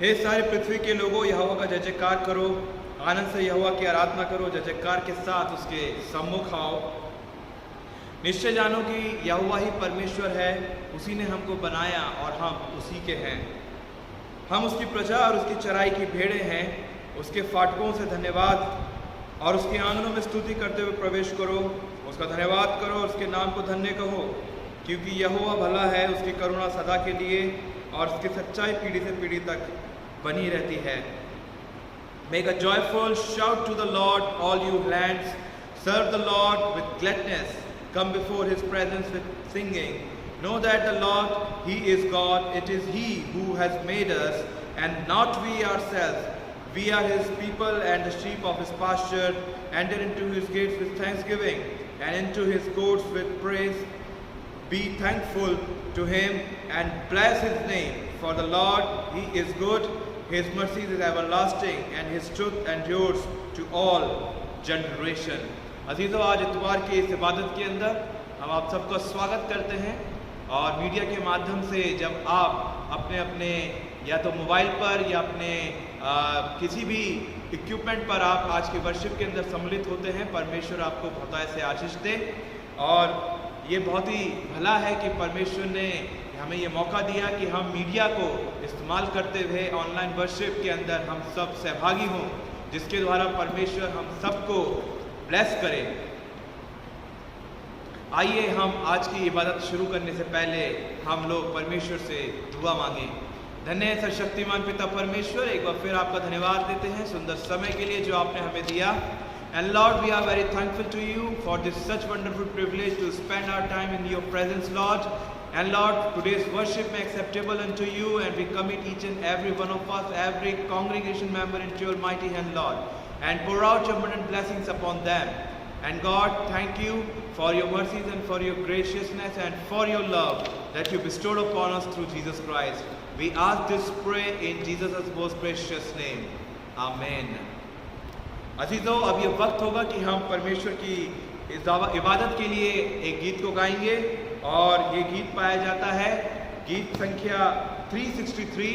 हे सारे पृथ्वी के लोगों, यहोवा का जय जयकार करो, आनंद से यहोवा की आराधना करो, जय जयकार के साथ उसके सम्मुख आओ। निश्चय जानो कि यहोवा ही परमेश्वर है, उसी ने हमको बनाया और हम उसी के हैं। हम उसकी प्रजा और उसकी चराई की भेड़ें हैं। उसके फाटकों से धन्यवाद और उसके आंगनों में स्तुति करते हुए प्रवेश करो। उसका धन्यवाद करो और उसके नाम को धन्य कहो, क्योंकि यहोवा भला है, उसकी करुणा सदा के लिए और उसकी सच्चाई पीढ़ी से पीढ़ी तक बनी रहती है। Make a joyful shout to the Lord, all you lands. Serve the Lord with gladness. Come before His presence with singing. Know that the Lord, He is God. It is He who has made us, and not we ourselves. We are His people and the sheep of His pasture. Enter into His gates with thanksgiving, and into His courts with praise. Be thankful to Him and bless His name. For the Lord, He is good. His mercy is everlasting, and His truth endures to all generation. अजीज़ों, आज इतवार की इस इबादत के अंदर हम आप सबका स्वागत करते हैं। और मीडिया के माध्यम से जब आप अपने अपने या तो मोबाइल पर या अपने किसी भी इक्विपमेंट पर आप आज के वर्शिप के अंदर सम्मिलित होते हैं, परमेश्वर आपको बहुत ऐसे आशीष दे। और ये बहुत ही भला है कि परमेश्वर ने हमें ये मौका दिया कि हम मीडिया को इस्तेमाल करते हुए ऑनलाइन वर्शिप के अंदर हम सब सहभागी हों, जिसके द्वारा परमेश्वर हम सबको ब्लेस करे। आइए हम आज की इबादत शुरू करने से पहले हम लोग परमेश्वर से दुआ मांगे। धन्य है सर्वशक्तिमान पिता परमेश्वर, एक बार फिर आपका धन्यवाद देते हैं सुंदर समय के लिए जो आपने हमें दिया। And Lord, we are very thankful to you for this such wonderful privilege to spend our time in your presence, Lord. And Lord, today's worship may acceptable unto you, and we commit each and every one of us, every congregation member into your mighty hand, Lord. And pour out your abundant blessings upon them. And God, thank you for your mercies and for your graciousness and for your love that you bestowed upon us through Jesus Christ. We ask this prayer in Jesus' most precious name. Amen. अजीज़ों, अब ये वक्त होगा कि हम परमेश्वर की इबादत के लिए एक गीत को गाएंगे। और ये गीत पाया जाता है गीत संख्या 363,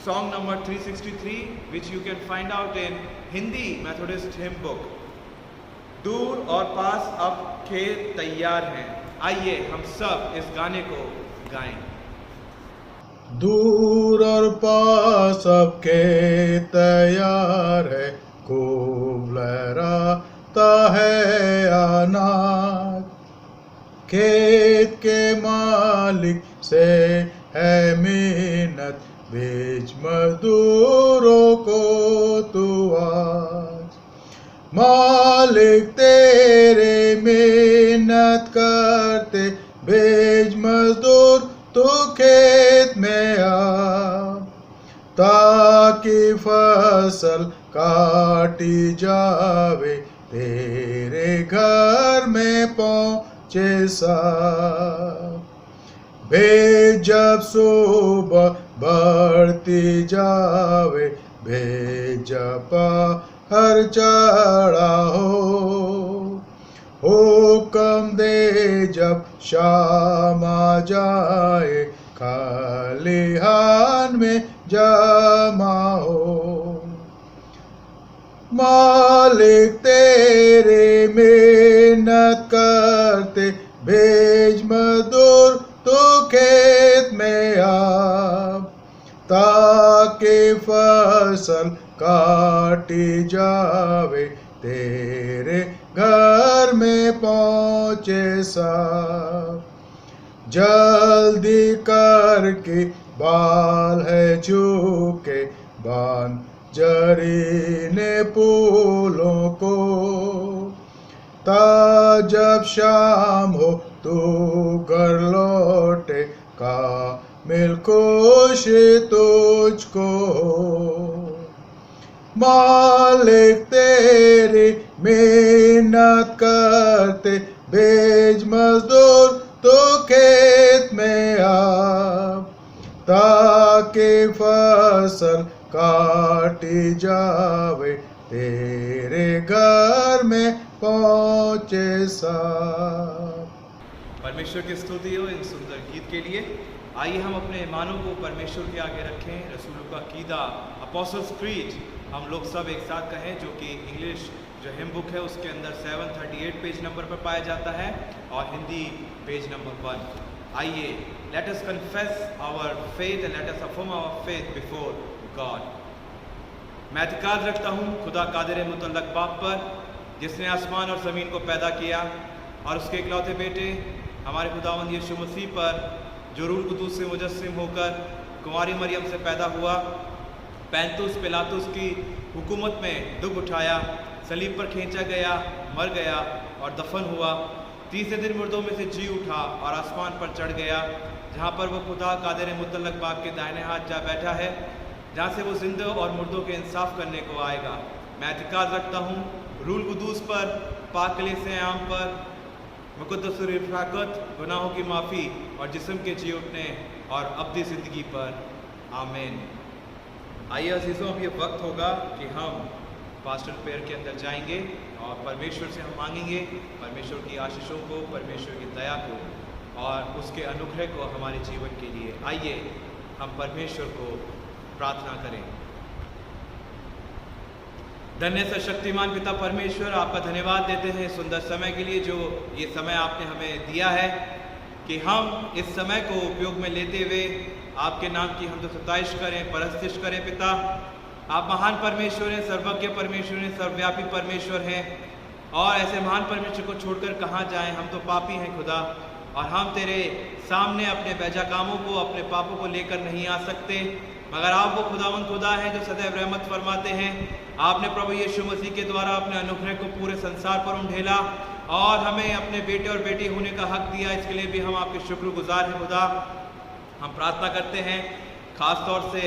song number 363, which you can find out in Hindi Methodist him book. दूर और पास अब खेत तैयार हैं। आइए हम सब इस गाने को गाएं। दूर और पास अब खेत तैयार है, खूब लहराता है अनाज। खेत के मालिक से है मिन्नत, बीज मजदूरों को तू आज। मालिक तेरे मिन्नत करते, बीज मजदूर तू खेत में आ, ताकि फसल काटी जावे, तेरे घर में पहुँचे साथ। भेज जब सुबह बढ़ती जावे, भेज पहर चढ़ा हो। हुक्म दे जब शाम आ जाए, खलिहान में जमा हो। मालिक तेरे मेहनत करते, भेज मजदूर तो खेत में आ, ताकि फसल काटी जावे, तेरे घर में पहुँचे साथ। जल्दी करके बाल है झुके, बांध जरी ने फूलों को, ता जब शाम हो तू घर लौटे, का मिल खुश तुझको। मालिक तेरी मेहनत करते, भेज मजदूर तो खेत में आ, ताकि फसल काटी जावे, तेरे घर में पहुँचे साथ। परमेश्वर की स्तुति हो इन सुंदर गीत के लिए। आइए हम अपने ईमानों को परमेश्वर के आगे रखें। रसूलों का कीदा, अपोस्टल्स क्रीड हम लोग सब एक साथ कहें, जो कि इंग्लिश जो हिम बुक है उसके अंदर 738 पेज नंबर पर पाया जाता है और हिंदी पेज नंबर 1। आइए, let us confess our faith and let us affirm our faith before God. मैं एतकाद रखता हूँ खुदा कादिर मुतल्लक बाप पर, जिसने आसमान और ज़मीन को पैदा किया, और उसके इकलौते बेटे हमारे खुदावंद यीशु मसीह पर, जो रूह कुदूस से मुजस्सिम होकर कुंवारी मरियम से पैदा हुआ, पैंतुस पिलातुस की हुकूमत में दुख उठाया, सलीब पर खींचा गया, मर गया और दफन हुआ, तीसरे दिन मुर्दों में से जी उठा और आसमान पर चढ़ गया, जहाँ पर वो खुदा कादिर मुतल्लक बाप के दाहिने हाथ जा बैठा है, जहाँ से वो जिंदे और मुर्दों के इंसाफ करने को आएगा। मैं एतकाद रखता हूँ रूह कुदूस पर, पाक कलीसिया आम पर, मुक़द्दस रफ़ाक़त, गुनाहों की माफ़ी और जिस्म के जी उठने और अब्दी ज़िंदगी पर। आमीन। आइए अज़ीज़ों, अब ये वक्त होगा कि हम पास्टल प्रेयर के अंदर जाएंगे और परमेश्वर से हम मांगेंगे परमेश्वर की आशीषों को, परमेश्वर की दया को और उसके अनुग्रह को हमारे जीवन के लिए। आइए हम परमेश्वर को प्रार्थना करें। धन्य सर्वशक्तिमान पिता परमेश्वर, आपका धन्यवाद देते हैं सुंदर समय के लिए, जो ये समय आपने हमें दिया है कि हम इस समय को उपयोग में लेते हुए आपके नाम की हम तो सताइश करें, परस्तिश करें। पिता, आप महान परमेश्वर हैं, सर्वज्ञ परमेश्वर हैं, सर्वव्यापी परमेश्वर हैं, और ऐसे महान परमेश्वर को छोड़कर कहाँ जाएं। हम तो पापी हैं खुदा, और हम तेरे सामने अपने बेजा कामों को, अपने पापों को लेकर नहीं आ सकते, मगर आप वो खुदावंद खुदा हैं जो सदैव रहमत फरमाते हैं। आपने प्रभु यीशु मसीह के द्वारा अपने अनुग्रह को पूरे संसार पर उंडेला और हमें अपने बेटे और बेटी होने का हक दिया। इसके लिए भी हम आपके शुक्रगुजार हैं खुदा। हम प्रार्थना करते हैं खास तौर से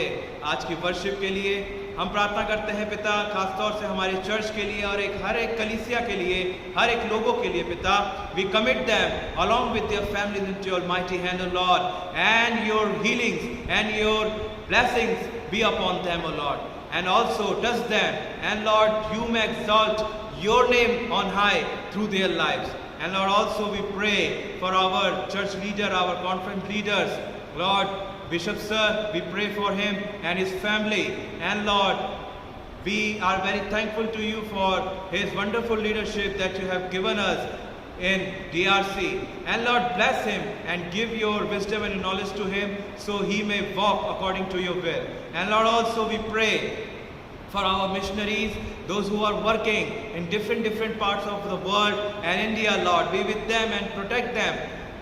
आज की वर्शिप के लिए। हम प्रार्थना करते हैं पिता खास तौर से हमारे चर्च के लिए और हर एक कलीसिया के लिए, हर एक लोगों के लिए। पिता, we commit them along with their families into your mighty hand, O Lord, and your healings and your blessings be upon them, O Lord, and also touch them, and Lord, you may exalt your name on high through their lives. And Lord, also we pray for our church leader, our conference leaders, Lord, Bishop Sir, we pray for him and his family. And Lord, we are very thankful to you for his wonderful leadership that you have given us in DRC. And Lord, bless him and give your wisdom and knowledge to him so he may walk according to your will. And Lord, also we pray for our missionaries, those who are working in different parts of the world and India. Lord, be with them and protect them,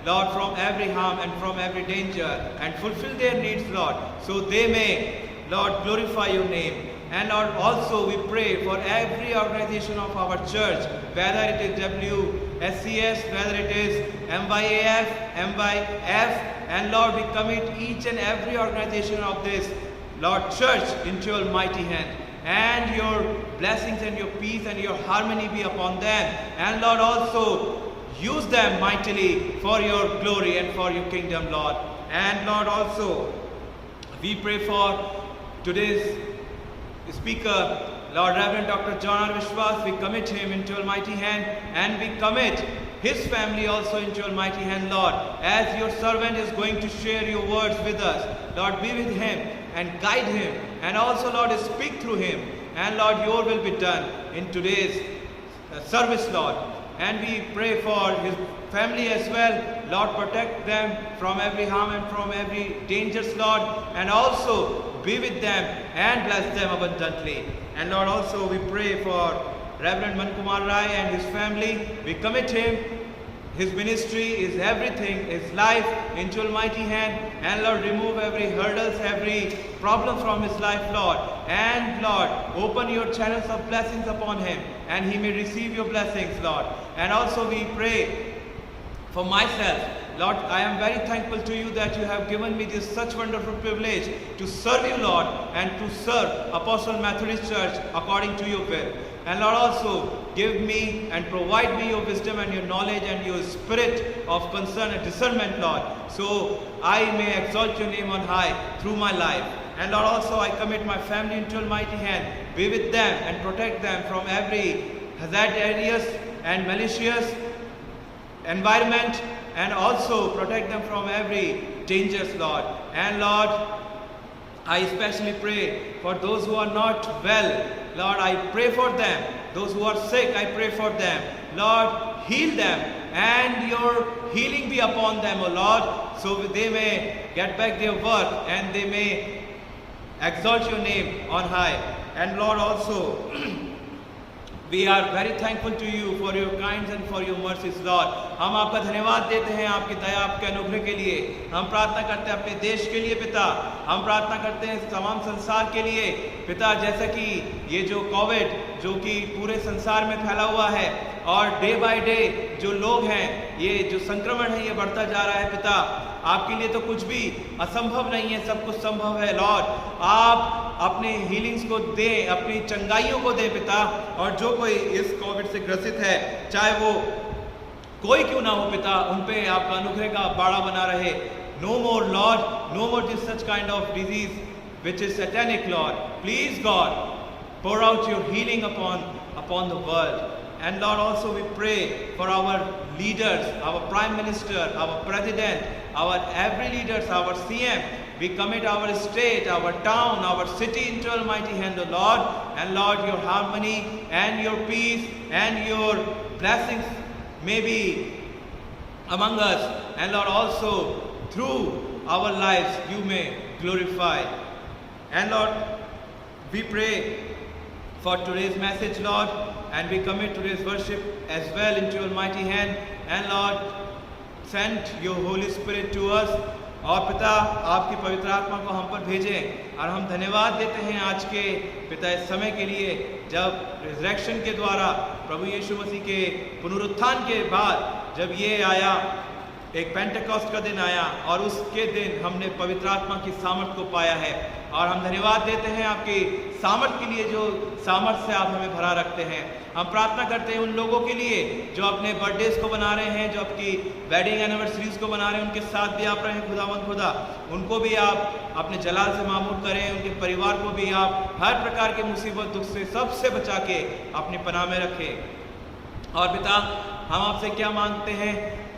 Lord, from every harm and from every danger, and fulfill their needs, Lord, so they may, Lord, glorify your name. And Lord, also we pray for every organization of our church, whether it is WSCS, whether it is MYAF, MYF, and Lord, we commit each and every organization of this, Lord, church into your mighty hand. And your blessings and your peace and your harmony be upon them. And Lord, also use them mightily for your glory and for your kingdom, Lord. And Lord, also we pray for today's speaker, Lord Reverend Dr. John R. Vishwas. We commit him into your mighty hand, and we commit his family also into your mighty hand, Lord. As your servant is going to share your words with us, Lord, be with him and guide him, and also, Lord, speak through him. And Lord, your will be done in today's service, Lord. And we pray for his family as well. Lord, protect them from every harm and from every dangers, Lord. And also be with them and bless them abundantly. And Lord, also we pray for Reverend Mankumar Rai and his family. We commit him, his ministry, his everything, his life into your mighty hand. And Lord, remove every hurdles, every problem from his life, Lord. And Lord, open your channels of blessings upon him, and he may receive your blessings, Lord. And also we pray for myself. Lord, I am very thankful to you that you have given me this such wonderful privilege to serve you, Lord, and to serve Apostle Methodist Church according to your will. And Lord, also give me and provide me your wisdom and your knowledge and your spirit of concern and discernment, Lord, so I may exalt your name on high through my life. And Lord, also I commit my family into your mighty hand. Be with them and protect them from every hazard areas and malicious environment. and also protect them from every dangers, Lord. And Lord, I especially pray for those who are not well. Lord, I pray for them. Those who are sick, I pray for them. Lord, heal them, and your healing be upon them, O Lord, so they may get back their work and they may exalt your name on high. And Lord, also we are very thankful to you for your kindness and for your mercies, Lord. हम आपका धन्यवाद देते हैं आपकी दया, आपके अनुग्रह के लिए. हम प्रार्थना करते हैं अपने देश के लिए पिता. हम प्रार्थना करते हैं तमाम संसार के लिए पिता, जैसा कि ये जो कोविड जो कि पूरे संसार में फैला हुआ है और डे बाय डे जो लोग हैं, ये जो संक्रमण है ये बढ़ता जा रहा है पिता. आपके लिए तो कुछ भी असंभव नहीं है, सब कुछ संभव है लॉर्ड. आप अपने हीलिंग्स को दें, अपनी चंगाइयों को दें पिता. और जो कोई इस कोविड से ग्रसित है, चाहे वो कोई क्यों ना हो पिता, उन पे आपका अनुग्रह का बाड़ा बना रहे. No more Lord, no more this such kind of disease which is satanic, Lord. Please God, pour out your healing upon the world. And Lord, also we pray for our leaders, our Prime Minister, our President, our every leaders, our CM. We commit our state, our town, our city into Almighty hand, O Lord. And Lord, your harmony and your peace and your blessings may be among us. And Lord, also through our lives you may glorify. And Lord, we pray for today's message, Lord, and we commit today's worship as well into your mighty hand. And Lord, send your Holy Spirit to us. और पिता, आपकी पवित्र आत्मा को हम पर भेजें. और हम धन्यवाद देते हैं आज के पिता इस समय के लिए, जब रिजरेक्शन के द्वारा प्रभु यीशु मसीह के पुनरुत्थान के बाद जब ये आया, एक पेंटेकोस्ट का दिन आया और उसके दिन हमने पवित्र आत्मा की सामर्थ को पाया है. और हम धन्यवाद देते हैं आपकी सामर्थ के लिए, जो सामर्थ से आप हमें भरा रखते हैं. हम प्रार्थना करते हैं उन लोगों के लिए जो अपने बर्थडेज को बना रहे हैं, जो आपकी वेडिंग एनिवर्सरीज को बना रहे हैं, उनके साथ भी आप रहें खुदावंद खुदा. उनको भी आप अपने जलाल से मामूर करें, उनके परिवार को भी आप हर प्रकार के मुसीबत दुख से सबसे बचा के अपनी पनाह में रखें. और पिता, हम आपसे क्या मांगते हैं,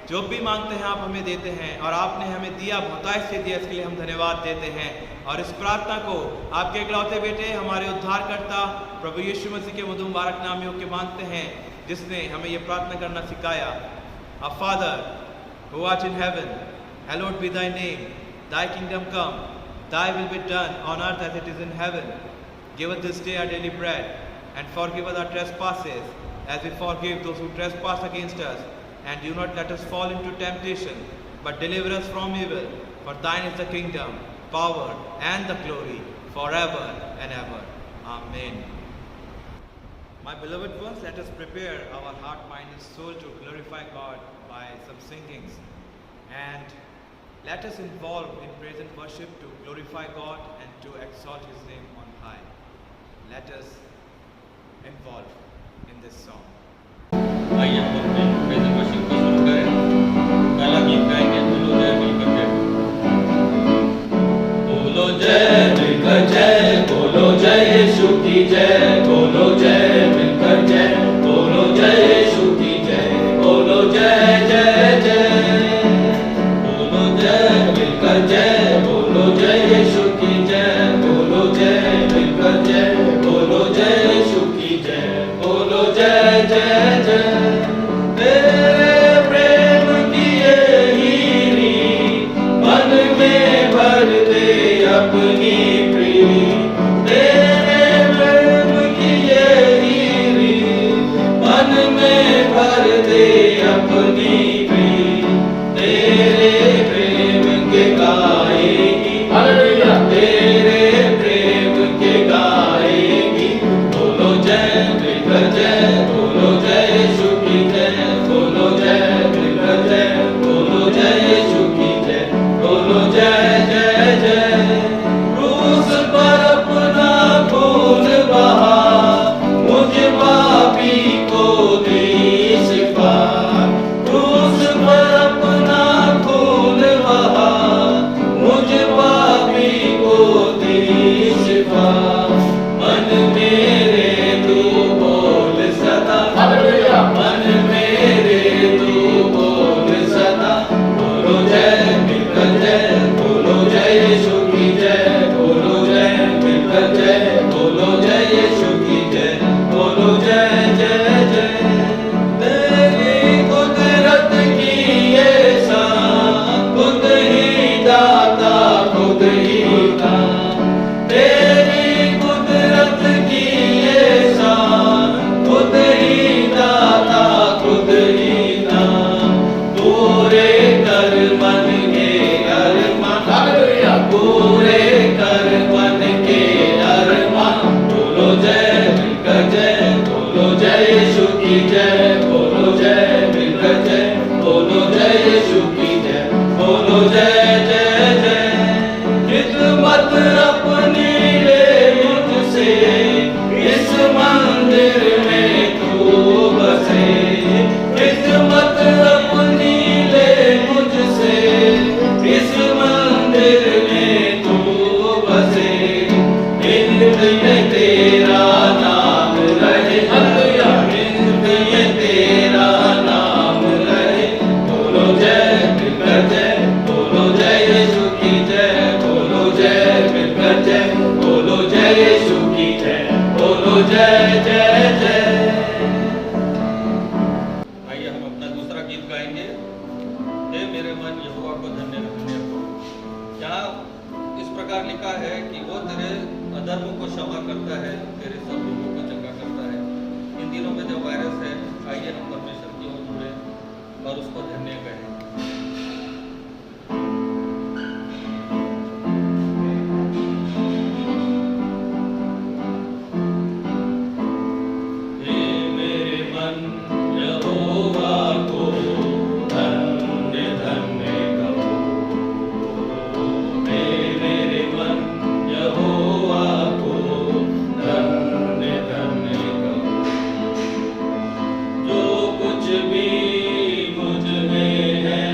जो भी मांगते हैं आप हमें देते हैं, और आपने हमें दिया, बहुतायत से दिया, इसके लिए हम धन्यवाद देते हैं. और इस प्रार्थना को आपके इकलौते बेटे हमारे उद्धारकर्ता प्रभु यीशु मसीह के मधुर मुबारक नाम में होकर मांगते हैं, जिसने हमें ये प्रार्थना करना सिखाया. Our Father who art in heaven, hallowed be thy name. Thy kingdom come, thy will be done on earth as it is in heaven. Give us this day our daily bread, and forgive us our trespasses as we forgive those who trespass against us. And do not let us fall into temptation, but deliver us from evil. For thine is the kingdom, power, and the glory, forever and ever. Amen. My beloved ones, let us prepare our heart, mind, and soul to glorify God by some singings. And let us involve in praise and worship to glorify God and to exalt His name on high. Let us involve in this song. आइए हम अपने praise and worship को शुरू करें. पहला गीत गाएंगे, बोलो जय मिलकर जय. बोलो जय मिलकर जय, बोलो जय यीशु की जय, बोलो जय मिलकर जय, बोलो जय यीशु की जय, बोलो जय जय जय, बोलो जय मिलकर जय, बोलो जय यीशु की जय, बोलो जय मिलकर जय, बोलो जय यीशु की जय, बोलो जय जय जय. तेरे प्रेम की यही रीत मन में भर दे अपनी प्रीत. तेरे प्रेम की यही रीत मन में भर दे अपनी प्रीत. तेरे प्रेम के गाएगी, हालेलुया, तेरे प्रेम के गाएगी. बोलो जय मिलकर जय, बोलो जय यीशु की जय, बोलो जय मिलकर जय, बोलो जय यीशु की जय, बोलो जय जय जय. बोलो जय जय जय। खिदमत अपनी ले मुझसे, इस मंदिर में तू बसे। खिदमत अपनी ले मुझसे, इस मंदिर में तू बसे। हृदय तेरा नाम रहे, हल्लेलुया, हृदय तेरा नाम रहे। बोलो जय मिलकर जय, बोलो जय यीशु की जय, बोलो जय मिलकर जय, बोलो जय यीशु की जय, बोलो जय जय जय। आइए हम अपना दूसरा गीत गाएंगे, हे मेरे मन यहोवा को धन्य धन्य को। यहाँ इस प्रकार लिखा है कि वो तेरे अधर्मों को क्षमा करता है, तेरे सब लोगों को चंगा करता है। इन दिनों में जो वायरस है, आइए हम परमेश्वर की ओर मुड़े और उसको धन्य कहें। हे मेरे मन यहोवा को धन्य धन्य कहो। हे मेरे मन यहोवा को धन्य धन्य कहो। जो कुछ भी मुझ में है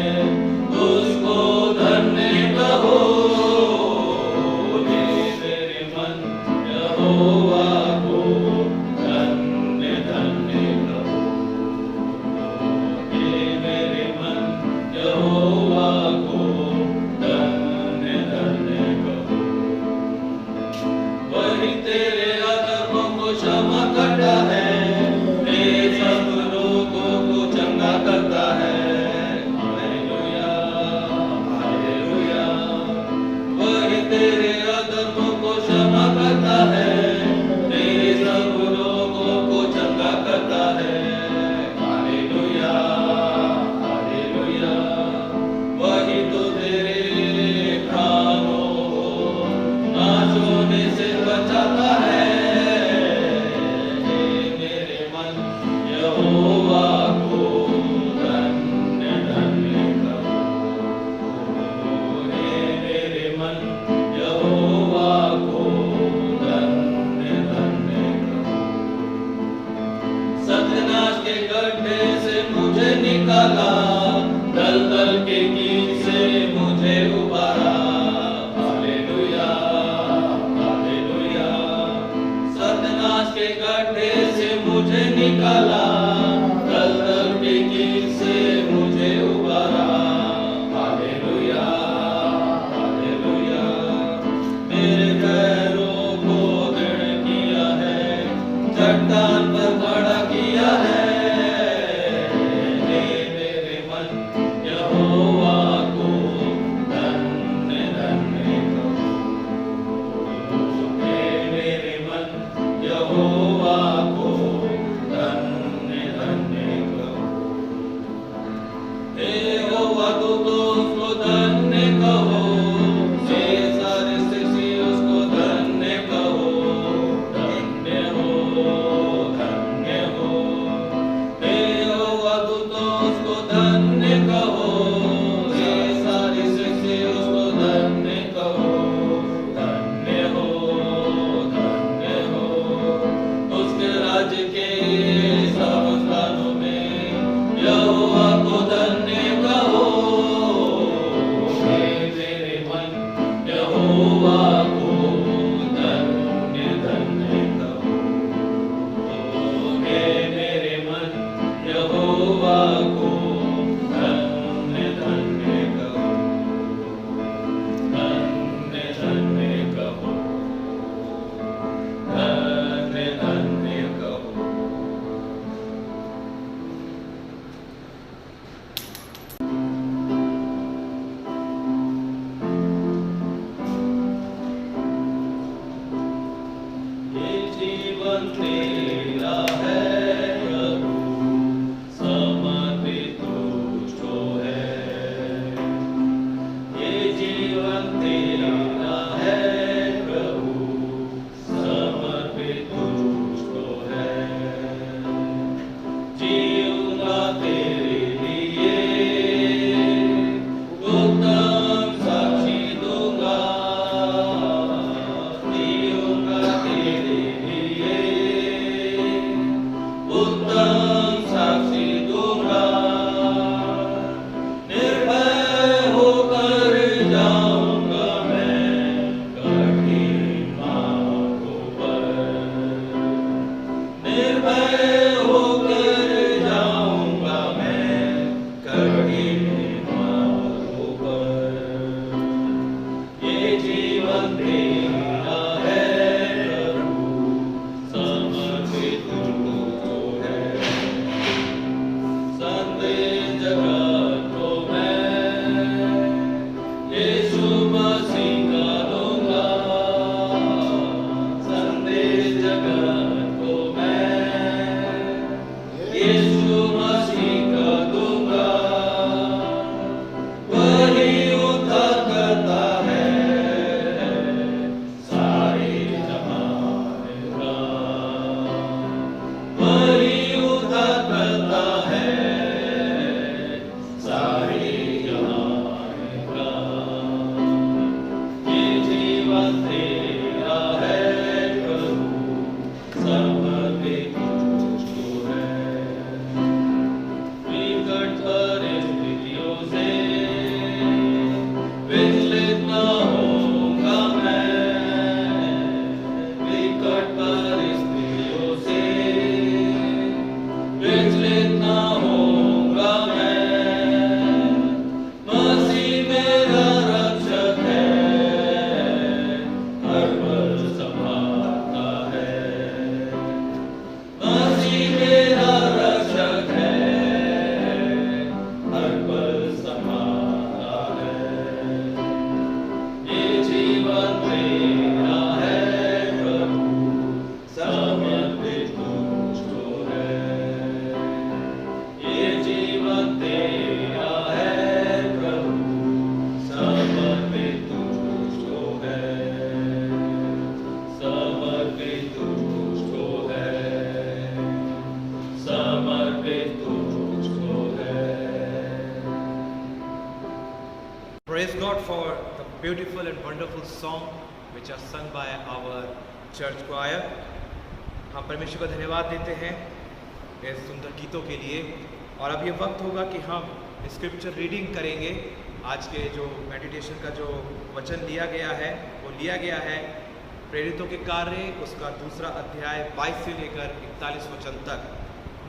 विचलित न होऊंगा मैं विकट परिस्थितियों से, विचलित न होऊंगा मैं, मसीह मेरा रक्षक है, हर पल संभालता है, मसीह मेरा रक्षक है, हर पल संभालता है। ये जीवन तेरा है प्रभु, समर्पित तुझको है। ये जीवन तेरा है प्रभु, समर्पित तुझको है, समर्पित तुझको है, समर्पित तुझको है। Praise God for the beautiful and wonderful song which are sung by our church choir. हम परमेश्वर को धन्यवाद देते हैं इस सुंदर गीतों के लिए। और अब ये वक्त होगा कि हम स्क्रिप्चर रीडिंग करेंगे। आज के जो मेडिटेशन का जो वचन लिया गया है वो लिया गया है प्रेरितों के कार्य उसका 2 अध्याय 22 से लेकर 41 वचन तक।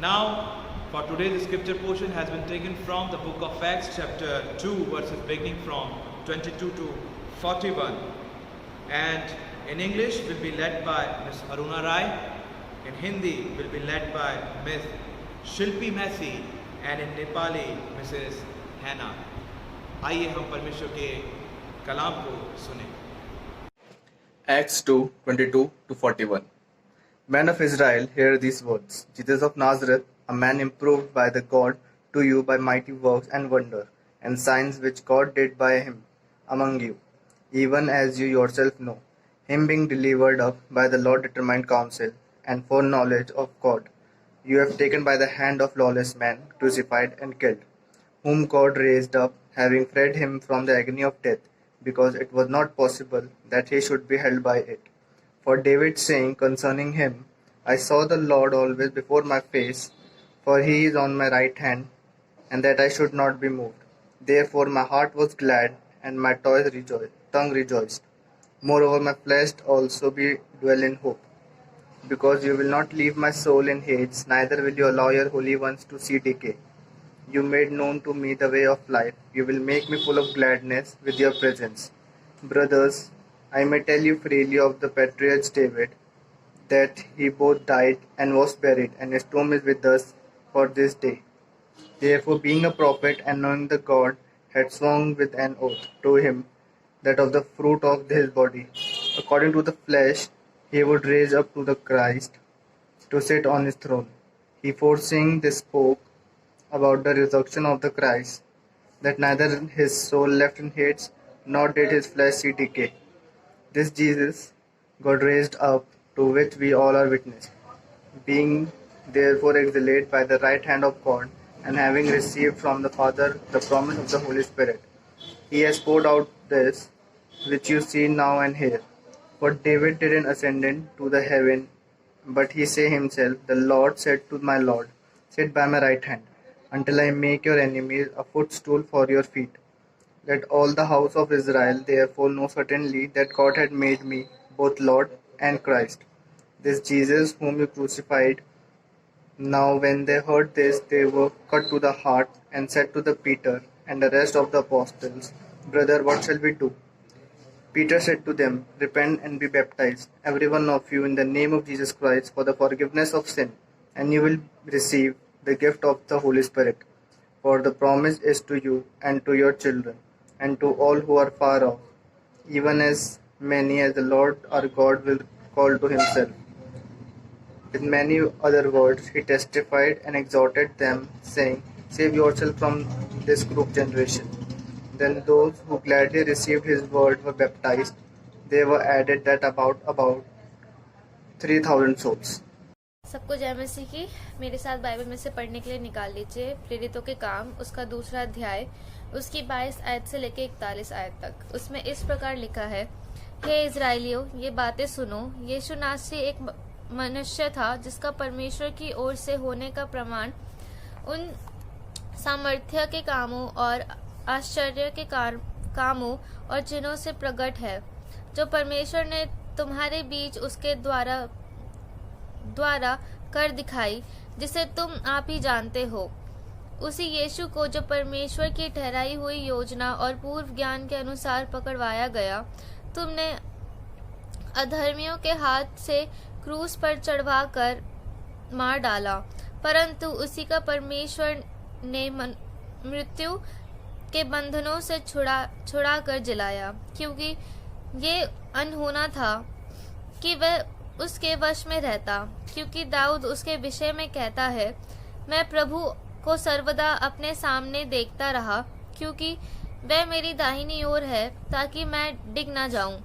Now for today's scripture portion has been taken from the book of Acts chapter 2 verses beginning from 22 to 41, and in English will be led by Miss Aruna Rai, in Hindi will be led by Miss Shilpi Messi, and in Nepali Mrs. Hannah. आइए हम परमेश्वर के कलाम को सुने। Acts 2:22 to 41. Men of Israel, hear these words. Jesus of Nazareth, a man improved by the God to you by mighty works and wonder, and signs which God did by him among you, even as you yourself know, him being delivered up by the Lord determined counsel and foreknowledge of God, you have taken by the hand of lawless man, crucified and killed, whom God raised up, having freed him from the agony of death, because it was not possible that he should be held by it. For David saying concerning him, I saw the Lord always before my face, for he is on my right hand, and that I should not be moved. Therefore my heart was glad, and my tongue rejoiced. Moreover my flesh also be dwell in hope, because you will not leave my soul in hate, neither will you allow your holy ones to see decay. You made known to me the way of life. You will make me full of gladness with your presence. Brothers, I may tell you freely of the patriarch David, that he both died and was buried, and his tomb is with us for this day. Therefore, being a prophet and knowing that God had sworn with an oath to him that of the fruit of his body, according to the flesh, he would raise up to the Christ to sit on his throne. He foreseeing this spoke about the resurrection of the Christ, that neither his soul left in Hades, nor did his flesh see decay. This Jesus God raised up, to which we all are witnesses. Being therefore exalted by the right hand of God, and having received from the Father the promise of the Holy Spirit, he has poured out this which you see now and hear. For David didn't ascend to the heaven, but he say himself, the Lord said to my Lord, sit by my right hand, until I make your enemies a footstool for your feet. Let all the house of Israel therefore know certainly that God had made me both Lord and Christ, this Jesus whom you crucified. Now when they heard this, they were cut to the heart, and said to the Peter and the rest of the apostles, Brother, what shall we do? Peter said to them, Repent and be baptized, every one of you, in the name of Jesus Christ, for the forgiveness of sin, and you will receive the gift of the Holy Spirit. For the promise is to you and to your children, and to all who are far off, even as many as the Lord our God will call to himself. With many other words he testified and exhorted them, saying, Save yourself from this crooked generation. Then those who gladly received his word were baptized. They were added that about 3,000 souls. सबको जय मसीह की। मेरे साथ Bible में से पढ़ने के लिए निकाल लीजिए प्रेरितों के काम उसका 2 अध्याय उसकी 22 आयत से लेकर 41 आयत तक। उसमें इस प्रकार लिखा है, हे इजराइलियों, ये बातें सुनो। यीशु नासरी एक मनुष्य था जिसका परमेश्वर की ओर से होने का प्रमाण उन सामर्थ्य के कामों और आश्चर्य के कामों और चिन्हों से प्रकट है, जो परमेश्वर ने तुम्हारे बीच उसके द्वारा कर दिखाई, जिसे तुम आप ही जानते हो। उसी यीशु को जो परमेश्वर की ठहराई हुई योजना और पूर्व ज्ञान के अनुसार पकड़वाया गया, तुमने अधर्मियों के हाथ से क्रूस पर चढ़वा कर मार डाला, परंतु उसी का परमेश्वर ने मृत्यु के बंधनों से छुड़ा कर जिलाया, क्योंकि ये अनहोना था कि वह उसके वश में रहता। क्योंकि दाऊद उसके विषय में कहता है, मैं प्रभु को सर्वदा अपने सामने देखता रहा, क्योंकि वह मेरी दाहिनी ओर है, ताकि मैं डिग न जाऊं।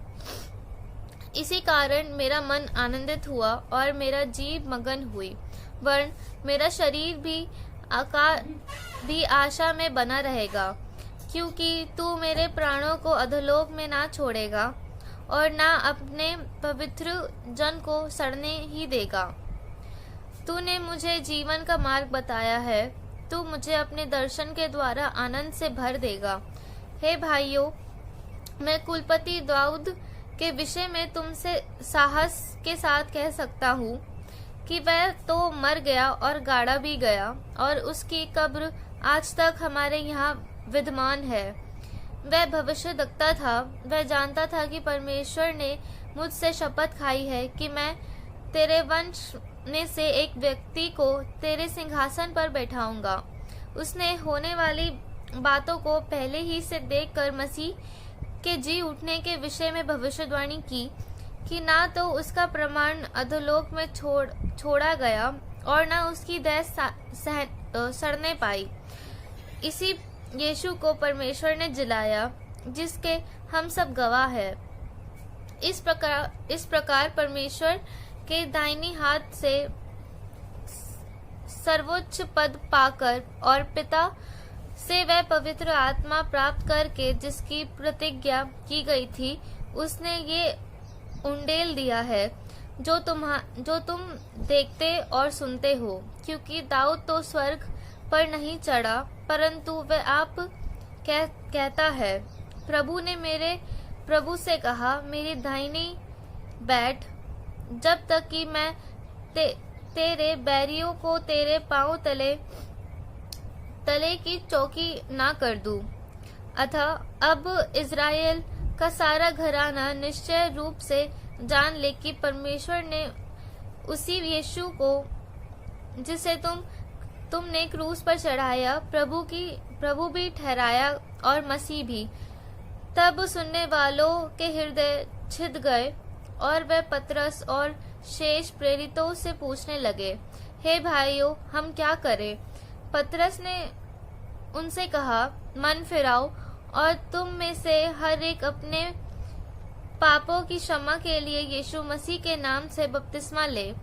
इसी कारण मेरा मन आनंदित हुआ और मेरा जीव मगन हुई, वरन मेरा शरीर भी आशा में बना रहेगा, क्योंकि तू मेरे प्राणों को अधोलोक में ना छोड़ेगा और ना अपने पवित्र जन को सड़ने ही देगा। तूने मुझे जीवन का मार्ग बताया है, तू मुझे अपने दर्शन के द्वारा आनंद से भर देगा। हे भाइयों, मैं कुलपति दाऊद के विषय में तुमसे साहस के साथ कह सकता हूँ कि वह तो मर गया और गाड़ा भी गया, और उसकी कब्र आज तक हमारे यहाँ विद्यमान है। वह भविष्यद्वक्ता था। वह जानता था कि परमेश्वर ने मुझसे शपथ खाई है कि मैं तेरे वंश में से एक व्यक्ति को तेरे सिंहासन पर बैठाऊंगा। उसने होने वाली बातों को पहले ही से देखकर मसीह के जी उठने के विषय में भविष्यवाणी की कि ना तो उसका प्रमाण अधोलोक में छोड़ा गया और ना उसकी देह सड़ने पाई। इसी यीशु को परमेश्वर ने जिलाया, जिसके हम सब गवाह है। इस प्रकार परमेश्वर के दाहिनी हाथ से सर्वोच्च पद पाकर और पिता से वह पवित्र आत्मा प्राप्त करके जिसकी प्रतिज्ञा की गई थी, उसने ये उंडेल दिया है जो तुम देखते और सुनते हो। क्योंकि दाऊद तो स्वर्ग पर नहीं चढ़ा, परंतु वह आप कहता है, प्रभु ने मेरे प्रभु से कहा, मेरी दाहिनी बैठ, जब तक कि मैं तेरे बैरियों को तेरे पांव तले की चौकी ना कर दूं। अतः अब इज़राइल का सारा घराना निश्चय रूप से जान ले कि परमेश्वर ने उसी यीशु को जिसे तुमने क्रूस पर चढ़ाया, प्रभु भी ठहराया और मसीह भी। तब सुनने वालों के हृदय छिद गए और वे पतरस और शेष प्रेरितों से पूछने लगे, हे भाइयों, हम क्या करें? पतरस ने उनसे कहा, मन फिराओ और तुम में से हर एक अपने पापों की क्षमा के लिए यीशु मसीह के नाम से बपतिस्मा ले,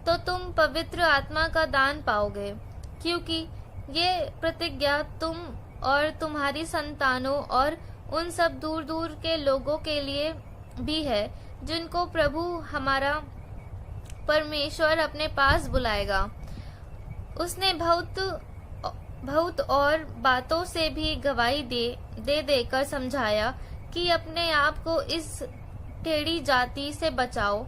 तो तुम पवित्र आत्मा का दान पाओगे। क्योंकि ये प्रतिज्ञा तुम और तुम्हारी संतानों और उन सब दूर दूर के लोगों के लिए भी है, जिनको प्रभु हमारा परमेश्वर अपने पास बुलाएगा। उसने बहुत और बातों से भी गवाही दे देकर समझाया कि अपने आप को इस टेढ़ी जाति से बचाओ।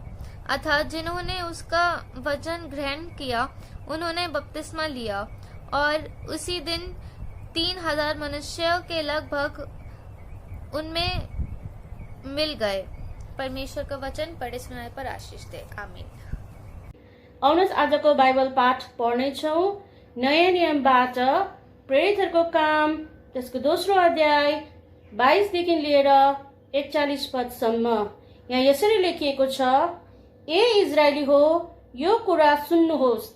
अतः जिन्होंने उसका वचन ग्रहण किया, उन्होंने बपतिस्मा लिया, और उसी दिन 3000 मनुष्यों के लगभग उनमें मिल गए। परमेश्वर का वचन पढ़े सुनाए पर आशीष दे। आमीन। आउनुहोस् आजको बाइबल पाठ पढ्नेछौँ। नयाँ नियमबाट प्रेरितहरूको काम त्यसको दोस्रो अध्याय 22 देखि लिएर 41 पदसम्म। यहाँ यसरी लेखिएको छ, ए इजरायली हो, यो कुरा सुन्नुहोस्।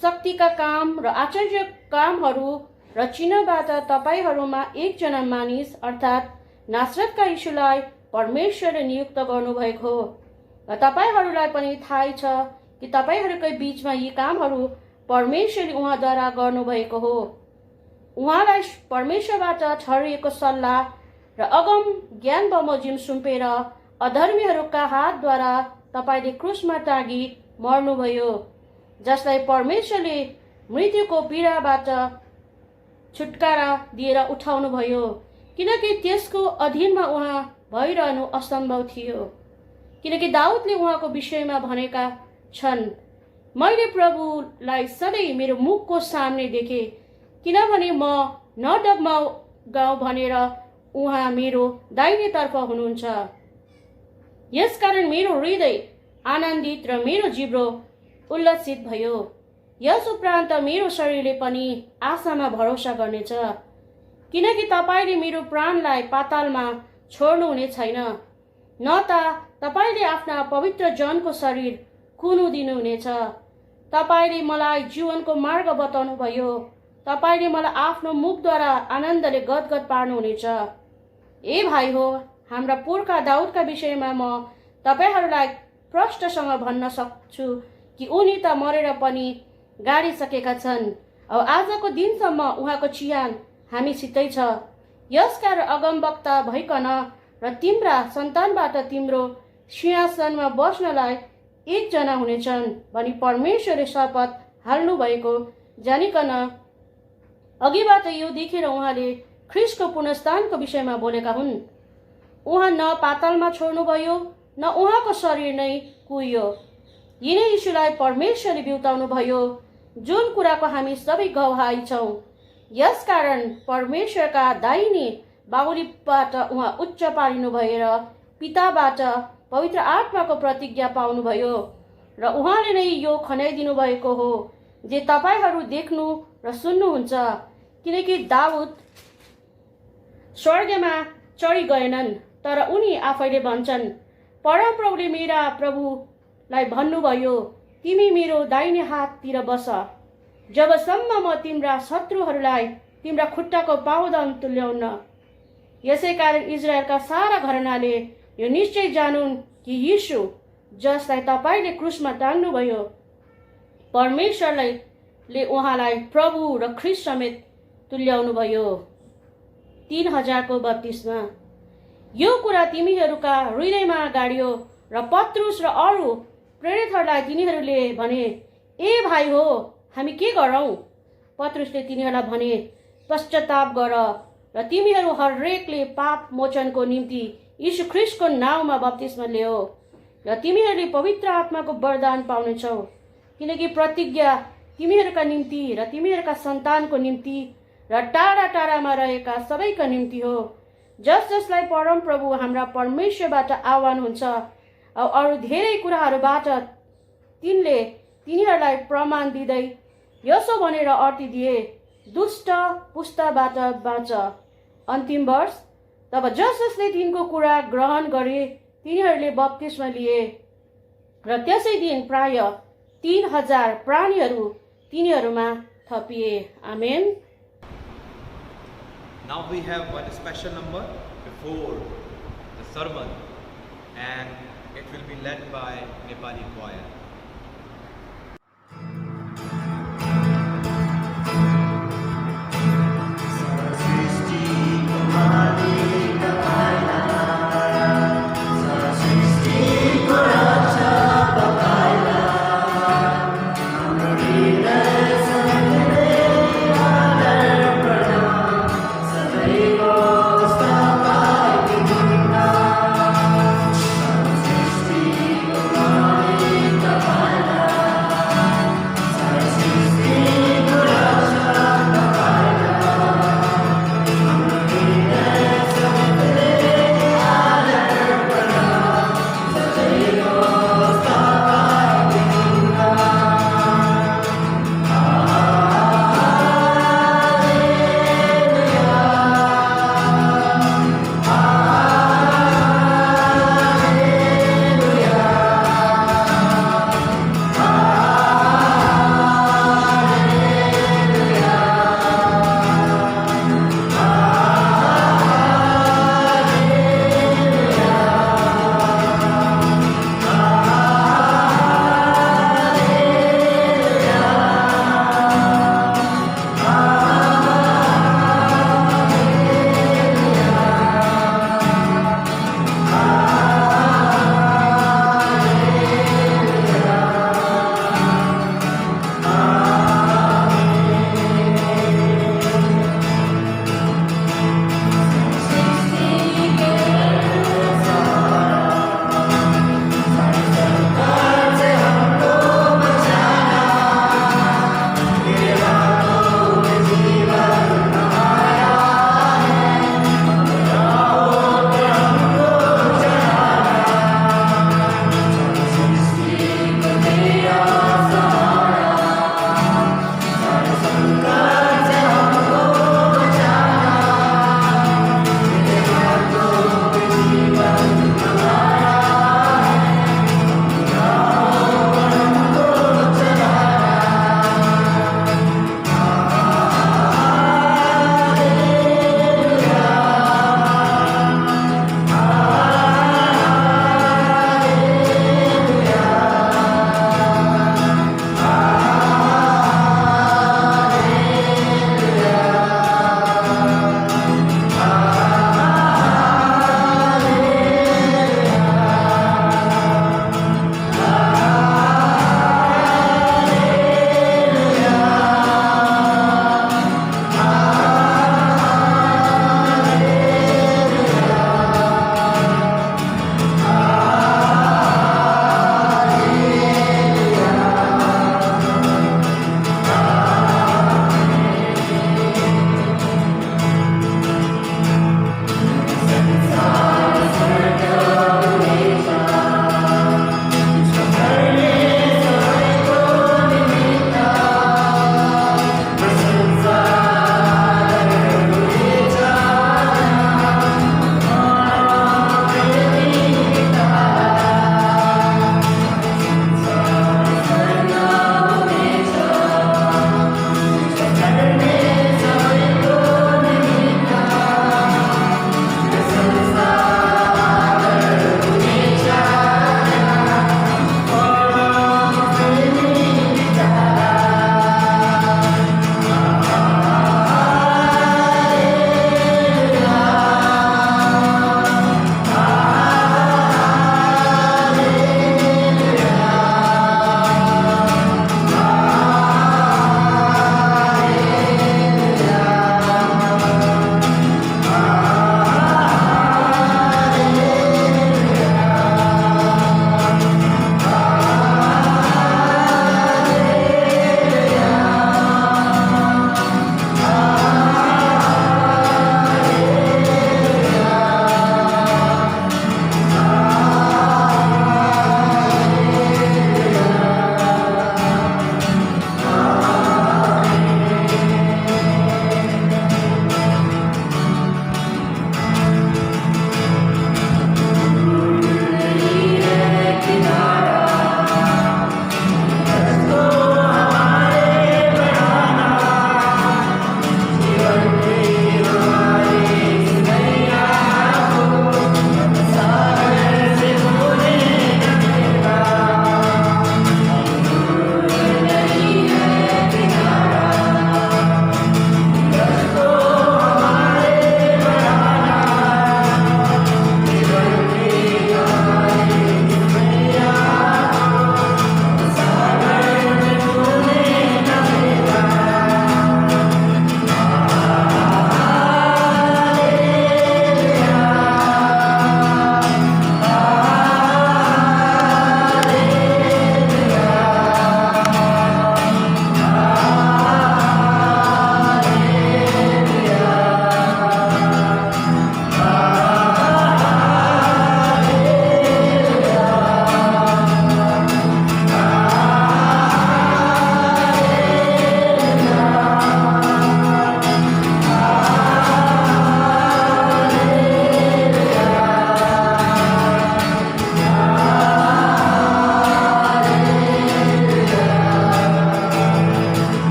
शक्तिका काम र आश्चर्य कामहरू र चिन्हबाट तपाईहरूमा एकजना मानिस अर्थात् नासरतका यीशुलाई परमेश्वरले नियुक्त गर्नुभएको हो। र तपाईहरूलाई पनि थाहै छ कि तपाईहरूकै बीचमा यी कामहरू परमेश्वरले उहाँद्वारा गर्नुभएको हो। उहाँलाई परमेश्वरबाट छरिएको सल्लाह र अगम ज्ञान बमोजिम सुम्पेर अधर्मीहरूका हातद्वारा तपाईले क्रुसमा टाँगी मर्नुभयो, जसलाई परमेश्वरले मृत्युको पीडाबाट छुटकारा दिएर उठाउनुभयो। किनकि त्यसको अधीनमा उहाँ भइरहनु असम्भव थियो। किनकि दाउदले उहाँको विषयमा भनेका छन्, मैले प्रभुलाई सधैँ मेरो मुखको सामने देखेँ, किनभने म नडगमगाऊ भनेर उहाँ मेरो दाहिनेतर्फ हुनुहुन्छ। यसकारण मेरो हृदय आनन्दित र मेरो जिब्रो उल्लसित भयो। यस उपरान्त मेरो शरीरले पनि आशामा भरोसा गर्नेछ, किनकि तपाईँले मेरो प्राणलाई पातालमा छोड्नुहुने छैन, न त तपाईँले आफ्ना पवित्र जनको शरीर कुनु दिनुहुनेछ। तपाईँले मलाई जीवनको मार्ग बताउनु भयो, तपाईँले मलाई आफ्नो मुखद्वारा आनन्दले गदगद पार्नुहुनेछ। ए भाइ हो, हाम्रा पुर्खा दाउदका विषयमा म तपाईँहरूलाई प्रष्टसँग भन्न सक्छु कि उनी त मरेर पनि गाडिसकेका छन्, अब आजको दिनसम्म उहाँको चिहान हामीसितै छ। यसकारण अगमवक्ता भइकन र तिम्रा सन्तानबाट तिम्रो सिंहासनमा बस्नलाई एकजना हुनेछन् भनी परमेश्वरले शपथ हाल्नु भएको जानिकन अघिबाट यो देखेर उहाँले ख्रिस्टको पुनरुत्थानको विषयमा बोलेका हुन्। उहाँ न पातालमा छोड्नुभयो, न उहाँको शरीर नै कुहियो। यिनै यीशुलाई परमेश्वरले बिउताउनु भयो, जुन कुराको हामी सबै गवाही छौँ। यसकारण परमेश्वरका दाहिने बाहुलीबाट उहाँ उच्च पारिनु भएर पिताबाट पवित्र आत्माको प्रतिज्ञा पाउनुभयो र उहाँले नै यो खनाइदिनु भएको हो जे तपाईँहरू देख्नु र सुन्नुहुन्छ। किनकि दाउद स्वर्गमा चढी गएनन्, तर उनी आफैले भन्छन्, परमप्रभुले मेरा प्रभुलाई भन्नुभयो, तिमी मेरो दाहिने हाततिर बस, जबसम्म म तिम्रा शत्रुहरूलाई तिम्रा खुट्टाको पाउदान तुल्याउन। यसै कारण इजरायलका सारा घरानाले यो निश्चय जानुन् कि यीशु जसलाई तपाईँले क्रुसमा टाङ्नुभयो, परमेश्वरले उहाँलाई प्रभु र ख्रिस्ट समेत तुल्याउनु भयो। 3000 को बत्तीसमा यो कुरा तिमीहरूका हृदयमा गाडियो र पत्रुस र अरू प्रेरितहरूलाई तिनीहरूले भने, ए भाइ हो, हामी के गरौँ? पत्रुसले तिनीहरूलाई भने, पश्चाताप गर र तिमीहरू हरेकले पाप मोचनको निम्ति यीशु ख्रिस्टको नाउँमा बप्तिस्मा लियो र तिमीहरूले पवित्र आत्माको वरदान पाउनेछौ। किनकि प्रतिज्ञा तिमीहरूका निम्ति र तिमीहरूका सन्तानको निम्ति र टाढा टाढामा रहेका सबैका निम्ति हो, जसलाई परमप्रभु हाम्रा परमेश्वरबाट आह्वान हुन्छ। अब अरू धेरै कुराहरूबाट तिनले तिनीहरूलाई प्रमाण दिँदै यसो भनेर अर्ती दिए, दुष्ट पुस्ताबाट बाँच। अन्तिम वर्ष तब जसले तिनको कुरा ग्रहण गरे तिनीहरूले बप्तिस्मा लिए र त्यसै दिन प्राय 3000 प्राणीहरू तिनीहरूमा थपिए। आमेन। Now we have one special number before the sermon, and it will be led by Nepali choir. Amen.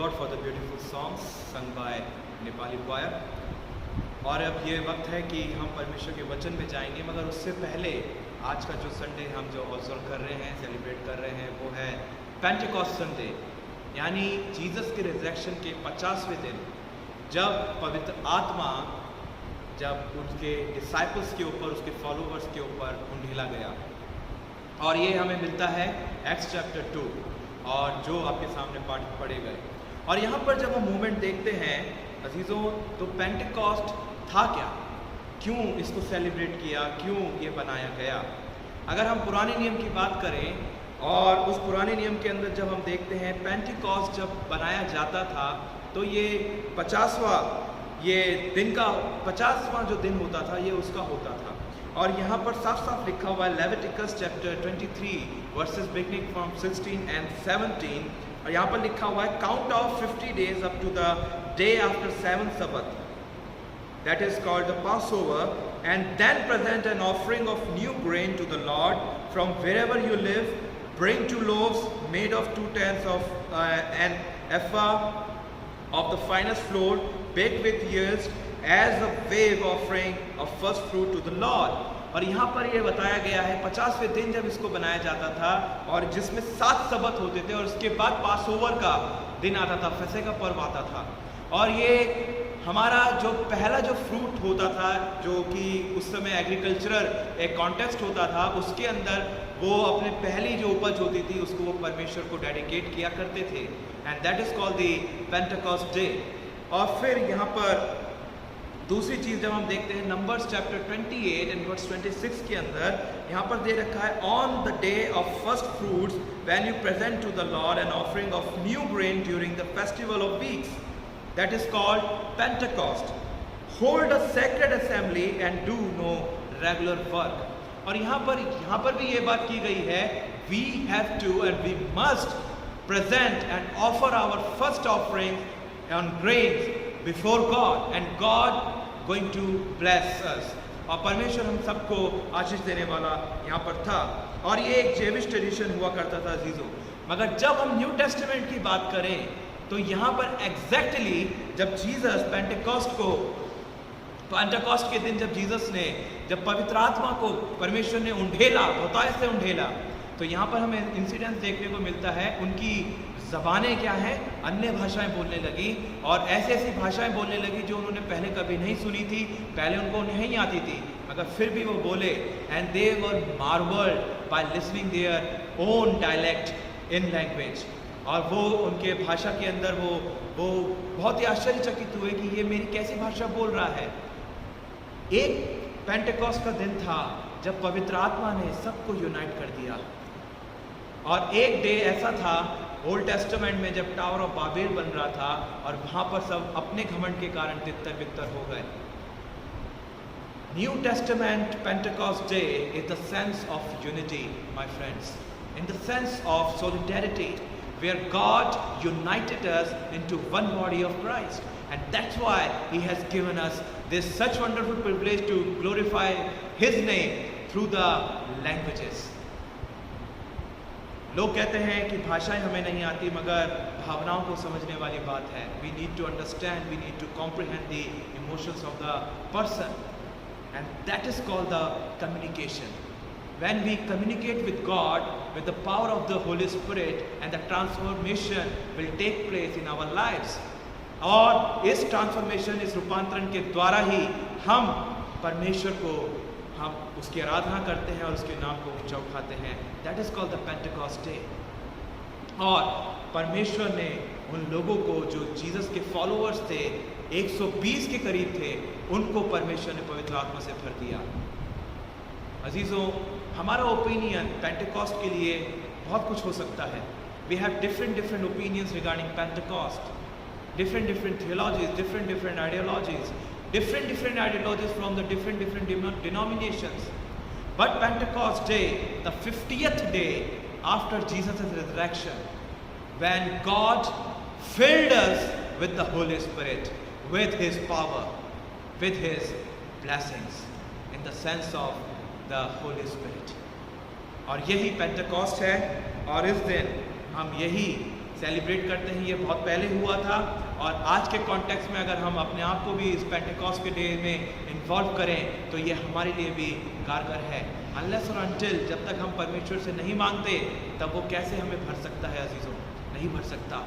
God for the beautiful songs sung by Nepali choir. और अब ये वक्त है कि हम परमेश्वर के वचन में जाएंगे, मगर उससे पहले आज का जो संडे हम जो ऑब्जर्व कर रहे हैं, सेलिब्रेट कर रहे हैं, वो है पेंटेकॉस्ट संडे, यानी जीसस के रिजरेक्शन के 50वें दिन, जब पवित्र आत्मा जब उसके डिसाइपल्स के ऊपर, उसके फॉलोवर्स के ऊपर उंडेला गया। और ये हमें मिलता है एक्ट्स चैप्टर 2, और जो आपके सामने पाठ पढ़े गए। और यहाँ पर जब हम मूवमेंट देखते हैं अजीज़ों, तो पेंटेकॉस्ट था क्या, क्यों इसको सेलिब्रेट किया, क्यों ये बनाया गया। अगर हम पुराने नियम की बात करें, और उस पुराने नियम के अंदर जब हम देखते हैं पेंटेकॉस्ट जब बनाया जाता था, तो ये 50वां ये दिन का 50वां जो दिन होता था, ये उसका होता था। और यहाँ पर साफ साफ लिखा हुआ है Leviticus chapter 23 verses beginning from 16 and 17, और यहाँ पर लिखा हुआ है count of 50 days up to the day after 7th Sabbath, that is called the Passover, and then present an offering of new grain to the Lord from wherever you live. Bring 2 loaves made of 2/10 of an ephah of the finest flour, baked with yeast, as a wave offering of first fruit to the Lord. और यहाँ पर ये बताया गया है 50वें दिन जब इसको बनाया जाता था, और जिसमें 7 सबत होते थे, और उसके बाद पासओवर का दिन आता था, फसह का पर्व आता था। और ये हमारा जो पहला जो फ्रूट होता था, जो कि उस समय एग्रीकल्चरल एक कॉन्टेस्ट होता था, उसके अंदर वो अपने पहली जो उपज होती थी उसको वो परमेश्वर को डेडिकेट किया करते थे, and that is called the Pentecost day. और फिर यहाँ पर दूसरी चीज़ जब हम देखते हैं नंबर्स चैप्टर 28 एंड वर्स 26 के अंदर, यहाँ पर दे रखा है on the day of first fruits when you present to the Lord an offering of new grain during the festival of weeks, that is called Pentecost. Hold a sacred assembly and do no regular work. और यहाँ पर भी ये बात की गई है, we have to and we must present and offer our first offering on grains before God, and God going to bless us. और परमेश्वर हम सबको आशीष देने वाला यहाँ पर था। और ये एक जेविश ट्रेडिशन हुआ करता था अजीजों। मगर जब हम न्यू टेस्टामेंट की बात करें, तो यहाँ पर एग्जैक्टली जब जीसस पेंटेकॉस्ट के दिन जब जीसस ने जब पवित्र आत्मा को परमेश्वर ने उंडेला, बहुतायत से उंडेला, तो यहाँ पर हमें इंसिडेंस देखने को मिलता है। उनकी ज़बानें क्या हैं, अन्य भाषाएं बोलने लगी, और ऐसी ऐसी भाषाएं बोलने लगी जो उन्होंने पहले कभी नहीं सुनी थी, पहले उनको नहीं आती थी, मगर फिर भी वो बोले, and they were marvelled by listening their own dialect in language. और वो उनके भाषा के अंदर वो बहुत ही आश्चर्यचकित हुए कि ये मेरी कैसी भाषा बोल रहा है। एक पेंटेकॉस्ट का दिन था जब पवित्र आत्मा ने सबको यूनाइट कर दिया, और एक डे ऐसा था ओल्ड टेस्टामेंट में जब टावर ऑफ बाबेल बन रहा था, और वहाँ पर सब अपने घमंड के कारण तितर बितर हो गए। New Testament Pentecost day is the sense of unity my friends, in the sense of solidarity, where God united us into one body of Christ, and that's why He has given us this such wonderful privilege to glorify His name through the languages. लोग कहते हैं कि भाषाएं हमें नहीं आती, मगर भावनाओं को समझने वाली बात है। We need to understand, we need to comprehend the emotions of the person, and that is called the communication. When we communicate with God with the power of the Holy Spirit, and the transformation will take place in our lives. और इस transformation, इस रूपांतरण के द्वारा ही हम परमेश्वर को, हम उसकी आराधना करते हैं और उसके नाम को ऊंचा उठाते हैं। That is called the Pentecost day. और परमेश्वर ने उन लोगों को जो जीसस के फॉलोअर्स थे, 120 के करीब थे, उनको परमेश्वर ने पवित्र आत्मा से भर दिया। अजीजों, हमारा ओपिनियन पेंटेकॉस्ट के लिए बहुत कुछ हो सकता है। We have different opinions regarding Pentecost, different theologies, different ideologies, different ideologies from the different denominations. But Pentecost Day, the 50th day after Jesus' resurrection, when God filled us with the Holy Spirit, with His power, with His blessings, in the sense of the Holy Spirit. और यही पेंटेकॉस्ट है, और इस दिन हम यही celebrate करते हैं, ये बहुत पहले हुआ था। और आज के कॉन्टेक्स्ट में अगर हम अपने आप को भी इस पेंटेकोस्ट के डे में इन्वॉल्व करें तो ये हमारे लिए भी कारगर है। अनलेस और अनटिल, जब तक हम परमेश्वर से नहीं मांगते तब वो कैसे हमें भर सकता है अजीज़ों? नहीं भर सकता।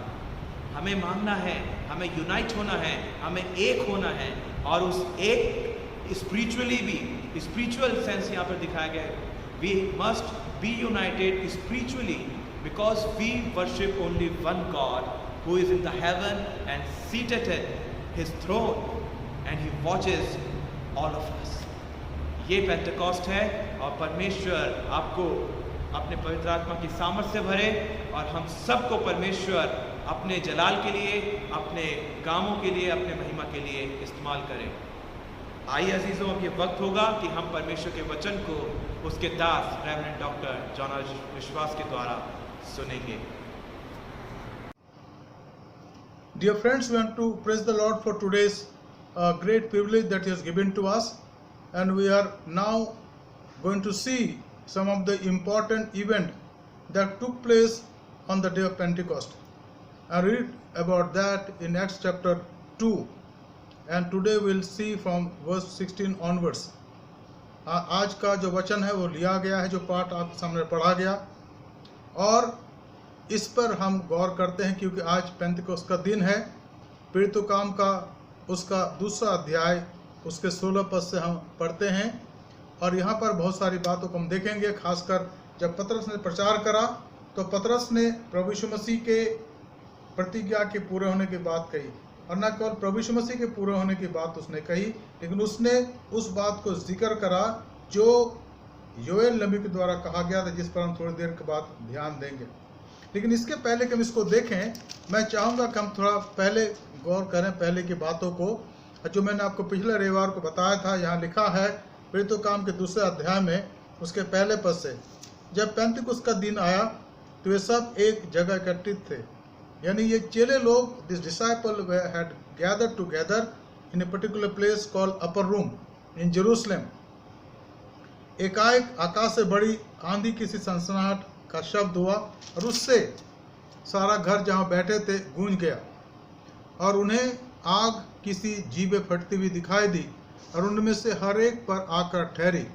हमें मांगना है, हमें यूनाइट होना है, हमें एक होना है। और उस एक स्पिरिचुअली भी, स्पिरिचुअल सेंस यहाँ पर दिखाया गया है, we must be united spiritually because we worship only one God who is in the heaven and seated at his throne and he watches all of us. ये पेंटेकोस्ट है और परमेश्वर आपको अपने पवित्र आत्मा की सामर्थ से भरे और हम सबको परमेश्वर अपने जलाल के लिए, अपने कामों के लिए, अपने महिमा के लिए इस्तेमाल करें। आइए अजीज़ों, अब ये वक्त होगा कि हम परमेश्वर के वचन को उसके दास रेवरेंड डॉक्टर जॉन विश्वास के द्वारा सुनेंगे। Dear friends, we want to praise the Lord for today's great privilege that He has given to us, and we are now going to see some of the important events that took place on the day of Pentecost. I read about that in Acts chapter 2, and today we'll see from verse 16 onwards. आज का जो वचन है वो लिया गया है, जो पाठ आपके सामने पढ़ा गया, और इस पर हम गौर करते हैं क्योंकि आज पेंटेकोस्ट का दिन है। प्रेरितों काम का उसका दूसरा अध्याय उसके 16 पद से हम पढ़ते हैं और यहाँ पर बहुत सारी बातों को हम देखेंगे। खासकर जब पतरस ने प्रचार करा तो पतरस ने प्रभु यीशु मसीह के प्रतिज्ञा के पूरे होने की बात कही, और न केवल प्रभु यीशु मसीह के पूरे होने की बात उसने कही, लेकिन उसने उस बात को जिक्र करा जो योएल नबी के द्वारा कहा गया था, जिस पर हम थोड़ी देर के बाद ध्यान देंगे। लेकिन इसके पहले कि हम इसको देखें, मैं चाहूँगा कि हम थोड़ा पहले गौर करें पहले की बातों को, जो मैंने आपको पिछले रविवार को बताया था। यहाँ लिखा है प्रेरितों काम के दूसरे अध्याय में उसके पहले पद से, जब पेंटेकोस्ट का दिन आया तो वे सब एक जगह एकत्रित थे, यानी ये चेले लोग, this disciple had gathered together in a particular place called upper room in Jerusalem. एकाएक आकाश से बड़ी आंधी किसी सनसनाहट का शब्द हुआ और उससे सारा घर जहाँ बैठे थे गूंज गया, और उन्हें आग किसी जीभे फटती हुई दिखाई दी और उनमें से हर एक पर आकर ठहरी।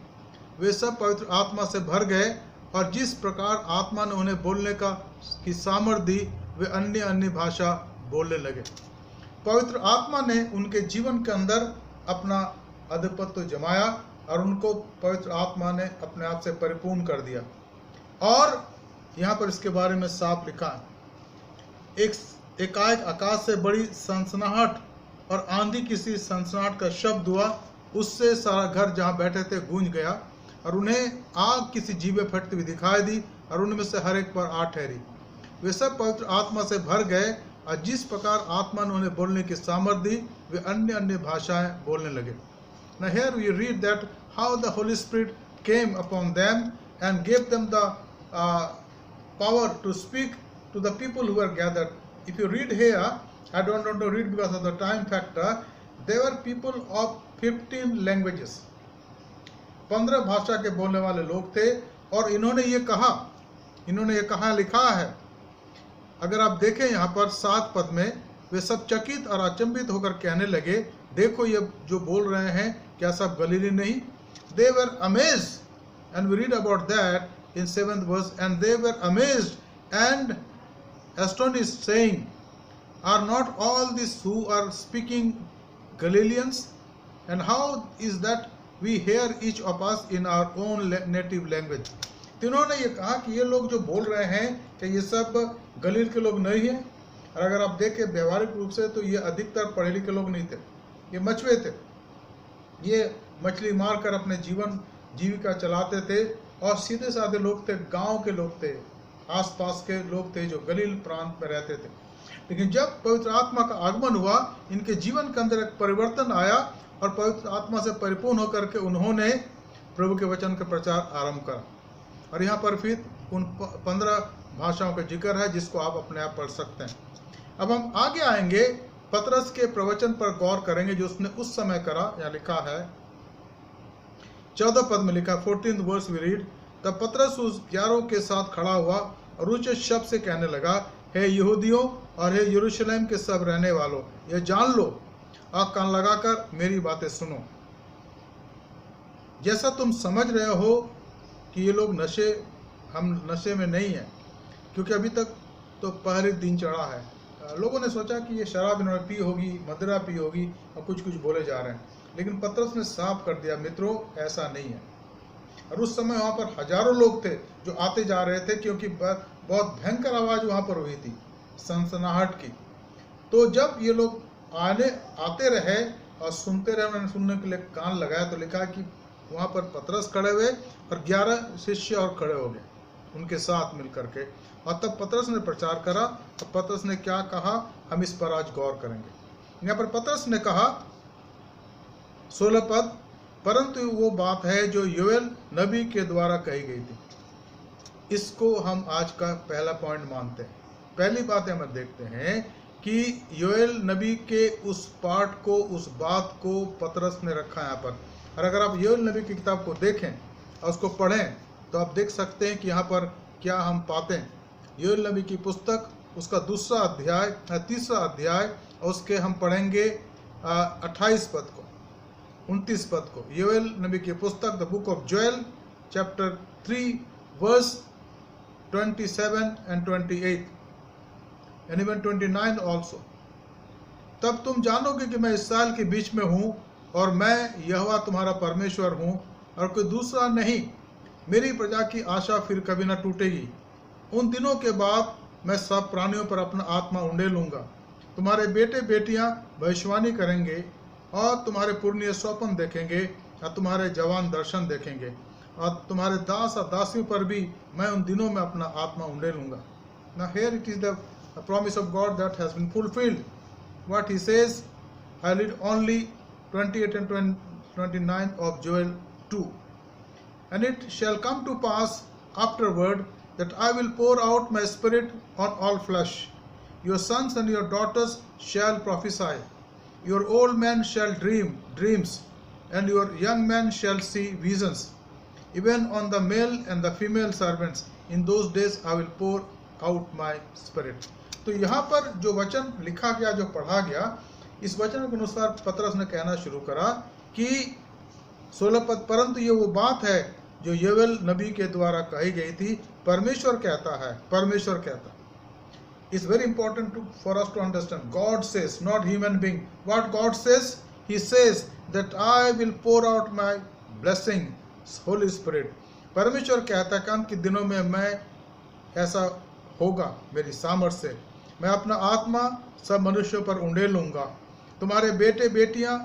वे सब पवित्र आत्मा से भर गए और जिस प्रकार आत्मा ने उन्हें बोलने की सामर्थ दी, वे अन्य अन्य भाषा बोलने लगे। पवित्र आत्मा ने उनके जीवन के अंदर अपना आधिपत्य जमाया और उनको पवित्र आत्मा ने अपने आप से परिपूर्ण कर दिया। और यहाँ पर इसके बारे में साफ लिखा है, एकाएक आकाश से बड़ी सनसनाहट और आंधी किसी सनसनाहट का शब्द हुआ, उससे सारा घर जहाँ बैठे थे गूंज गया और उन्हें आग किसी जीभे फटती हुई दिखाई दी और उनमें से हर एक पर आ ठहरी। वे सब पवित्र आत्मा से भर गए और जिस प्रकार आत्मा ने उन्हें बोलने की सामर्थ दी, वे अन्य अन्य भाषाएं बोलने लगे। Now here we read that how the Holy Spirit came upon them and gave them the power to speak to the people who were gathered. If you read here, I don't want to read because of the time factor, there were people of 15 languages. 15 भाषा के बोलने वाले लोग थे और इन्होंने ये कहा लिखा है। अगर आप देखें यहाँ पर 7 पद में, वे सब चकित और अचंभित होकर कहने लगे, देखो ये जो बोल रहे हैं क्या सब गलीली नहीं? They were amazed, and we read about that in 7th verse, and they were amazed and astonished, saying, are not all these who are speaking Galileans? And how is that we hear each of us in our own native language? तो इन्होंने ये कहा कि ये लोग जो बोल रहे हैं कि ये सब गलील के लोग नहीं हैं। और अगर आप देखें व्यवहारिक रूप से तो ये अधिकतर पढ़े लिखे लोग नहीं थे, ये मछुए थे। ये मछली मारकर अपने जीविका चलाते थे और सीधे साधे लोग थे, गांव के लोग थे, आसपास के लोग थे जो गलील प्रांत में रहते थे। लेकिन जब पवित्र आत्मा का आगमन हुआ, इनके जीवन के अंदर एक परिवर्तन आया और पवित्र आत्मा से परिपूर्ण होकर के उन्होंने प्रभु के वचन का प्रचार आरंभ करा। और यहाँ पर फिर उन 15 भाषाओं का जिक्र है जिसको आप अपने आप पढ़ सकते हैं। अब हम आगे आएंगे, पतरस के प्रवचन पर गौर करेंगे जो उसने उस समय करा। यहाँ लिखा है 14 पद में लिखा, 14th verse we read, तब पतरस उस 11 के साथ खड़ा हुआ और ऊंचे शब्द से कहने लगा, हे यहूदियों और हे यरूशलेम के सब रहने वालों, ये जान लो और कान लगाकर मेरी बातें सुनो। जैसा तुम समझ रहे हो कि ये लोग हम नशे में नहीं हैं, क्योंकि अभी तक तो पहले दिन चढ़ा है। लोगों ने सोचा कि ये शराब इन्होंने पी होगी, मदिरा पी होगी और कुछ कुछ बोले जा रहे हैं, लेकिन पतरस ने साफ कर दिया, मित्रों ऐसा नहीं है। और उस समय वहाँ पर हजारों लोग थे जो आते जा रहे थे, क्योंकि बहुत भयंकर आवाज़ वहाँ पर हुई थी, सनसनाहट की। तो जब ये लोग आते रहे और सुनते रहे, उन्होंने सुनने के लिए कान लगाया, तो लिखा कि वहाँ पर पतरस खड़े हुए और 11 शिष्य और खड़े हो गए उनके साथ मिल करके। और तब पतरस ने प्रचार करा। तो पतरस ने क्या कहा, हम इस पर आज गौर करेंगे। यहाँ पर पतरस ने कहा 16 पद, परंतु वो बात है जो योएल नबी के द्वारा कही गई थी। इसको हम आज का पहला पॉइंट मानते हैं। पहली बात हम देखते हैं कि योएल नबी के उस पाठ को, उस बात को पतरस ने रखा यहाँ पर। और अगर आप योएल नबी की किताब को देखें और उसको पढ़ें तो आप देख सकते हैं कि यहाँ पर क्या हम पाते हैं। योएल नबी की पुस्तक, उसका तीसरा अध्याय, और उसके हम पढ़ेंगे 28 पद को, 29 पद को। योएल नबी की पुस्तक the book of Joel chapter 3 verse 27 and 28 and even 29 also। तब तुम जानोगे कि मैं इस्राएल के बीच में हूँ और मैं यहोवा तुम्हारा परमेश्वर हूँ और कोई दूसरा नहीं। मेरी प्रजा की आशा फिर कभी न टूटेगी। उन दिनों के बाद मैं सब प्राणियों पर अपना आत्मा उंडेलूंगा। तुम्हारे बेटे बेटियां भविष्यवाणी करेंगे और तुम्हारे पुरनिये स्वप्न देखेंगे और तुम्हारे जवान दर्शन देखेंगे और तुम्हारे दास और दासियों पर भी मैं उन दिनों में अपना आत्मा उंडेलूंगा। Now here it is the promise of God that has been fulfilled. What he says, I read only 28 and 29 of Joel 2. And it shall come to pass afterward that I will pour out my spirit on all flesh. Your sons and your daughters shall prophesy. Your old men shall dream dreams, and your young men shall see visions. Even on the male and the female servants, in those days I will pour out my spirit. तो यहाँ पर जो वचन लिखा गया, जो पढ़ा गया, इस वचन के अनुसार पतरस ने कहना शुरू करा कि 16 पद, परंतु ये वो बात है जो योएल नबी के द्वारा कही गई थी। परमेश्वर कहता है, परमेश्वर कहता है। It's very important for us to understand. God says, not human being. What God says? He says that I will pour out my blessing, Holy Spirit. परमेश्वर कहता है कि अंत के दिनों में मैं ऐसा होगा, मेरी सामर्थ से मैं अपना आत्मा सब मनुष्यों पर उंडेलूंगा। तुम्हारे बेटे बेटियां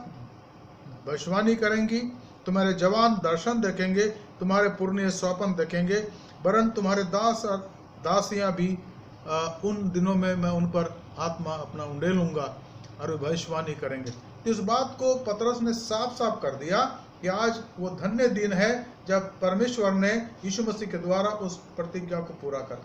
भविष्यवाणी करेंगी, तुम्हारे जवान दर्शन देखेंगे, तुम्हारे पुरनिये स्वप्न देखेंगे, वरन तुम्हारे दास और दासियां भी उन दिनों में मैं उन पर आत्मा अपना उंडेलूंगा और वे भविष्यवाणी करेंगे। इस बात को पतरस ने साफ साफ कर दिया कि आज वो धन्य दिन है जब परमेश्वर ने यीशु मसीह के द्वारा उस प्रतिज्ञा को पूरा करा।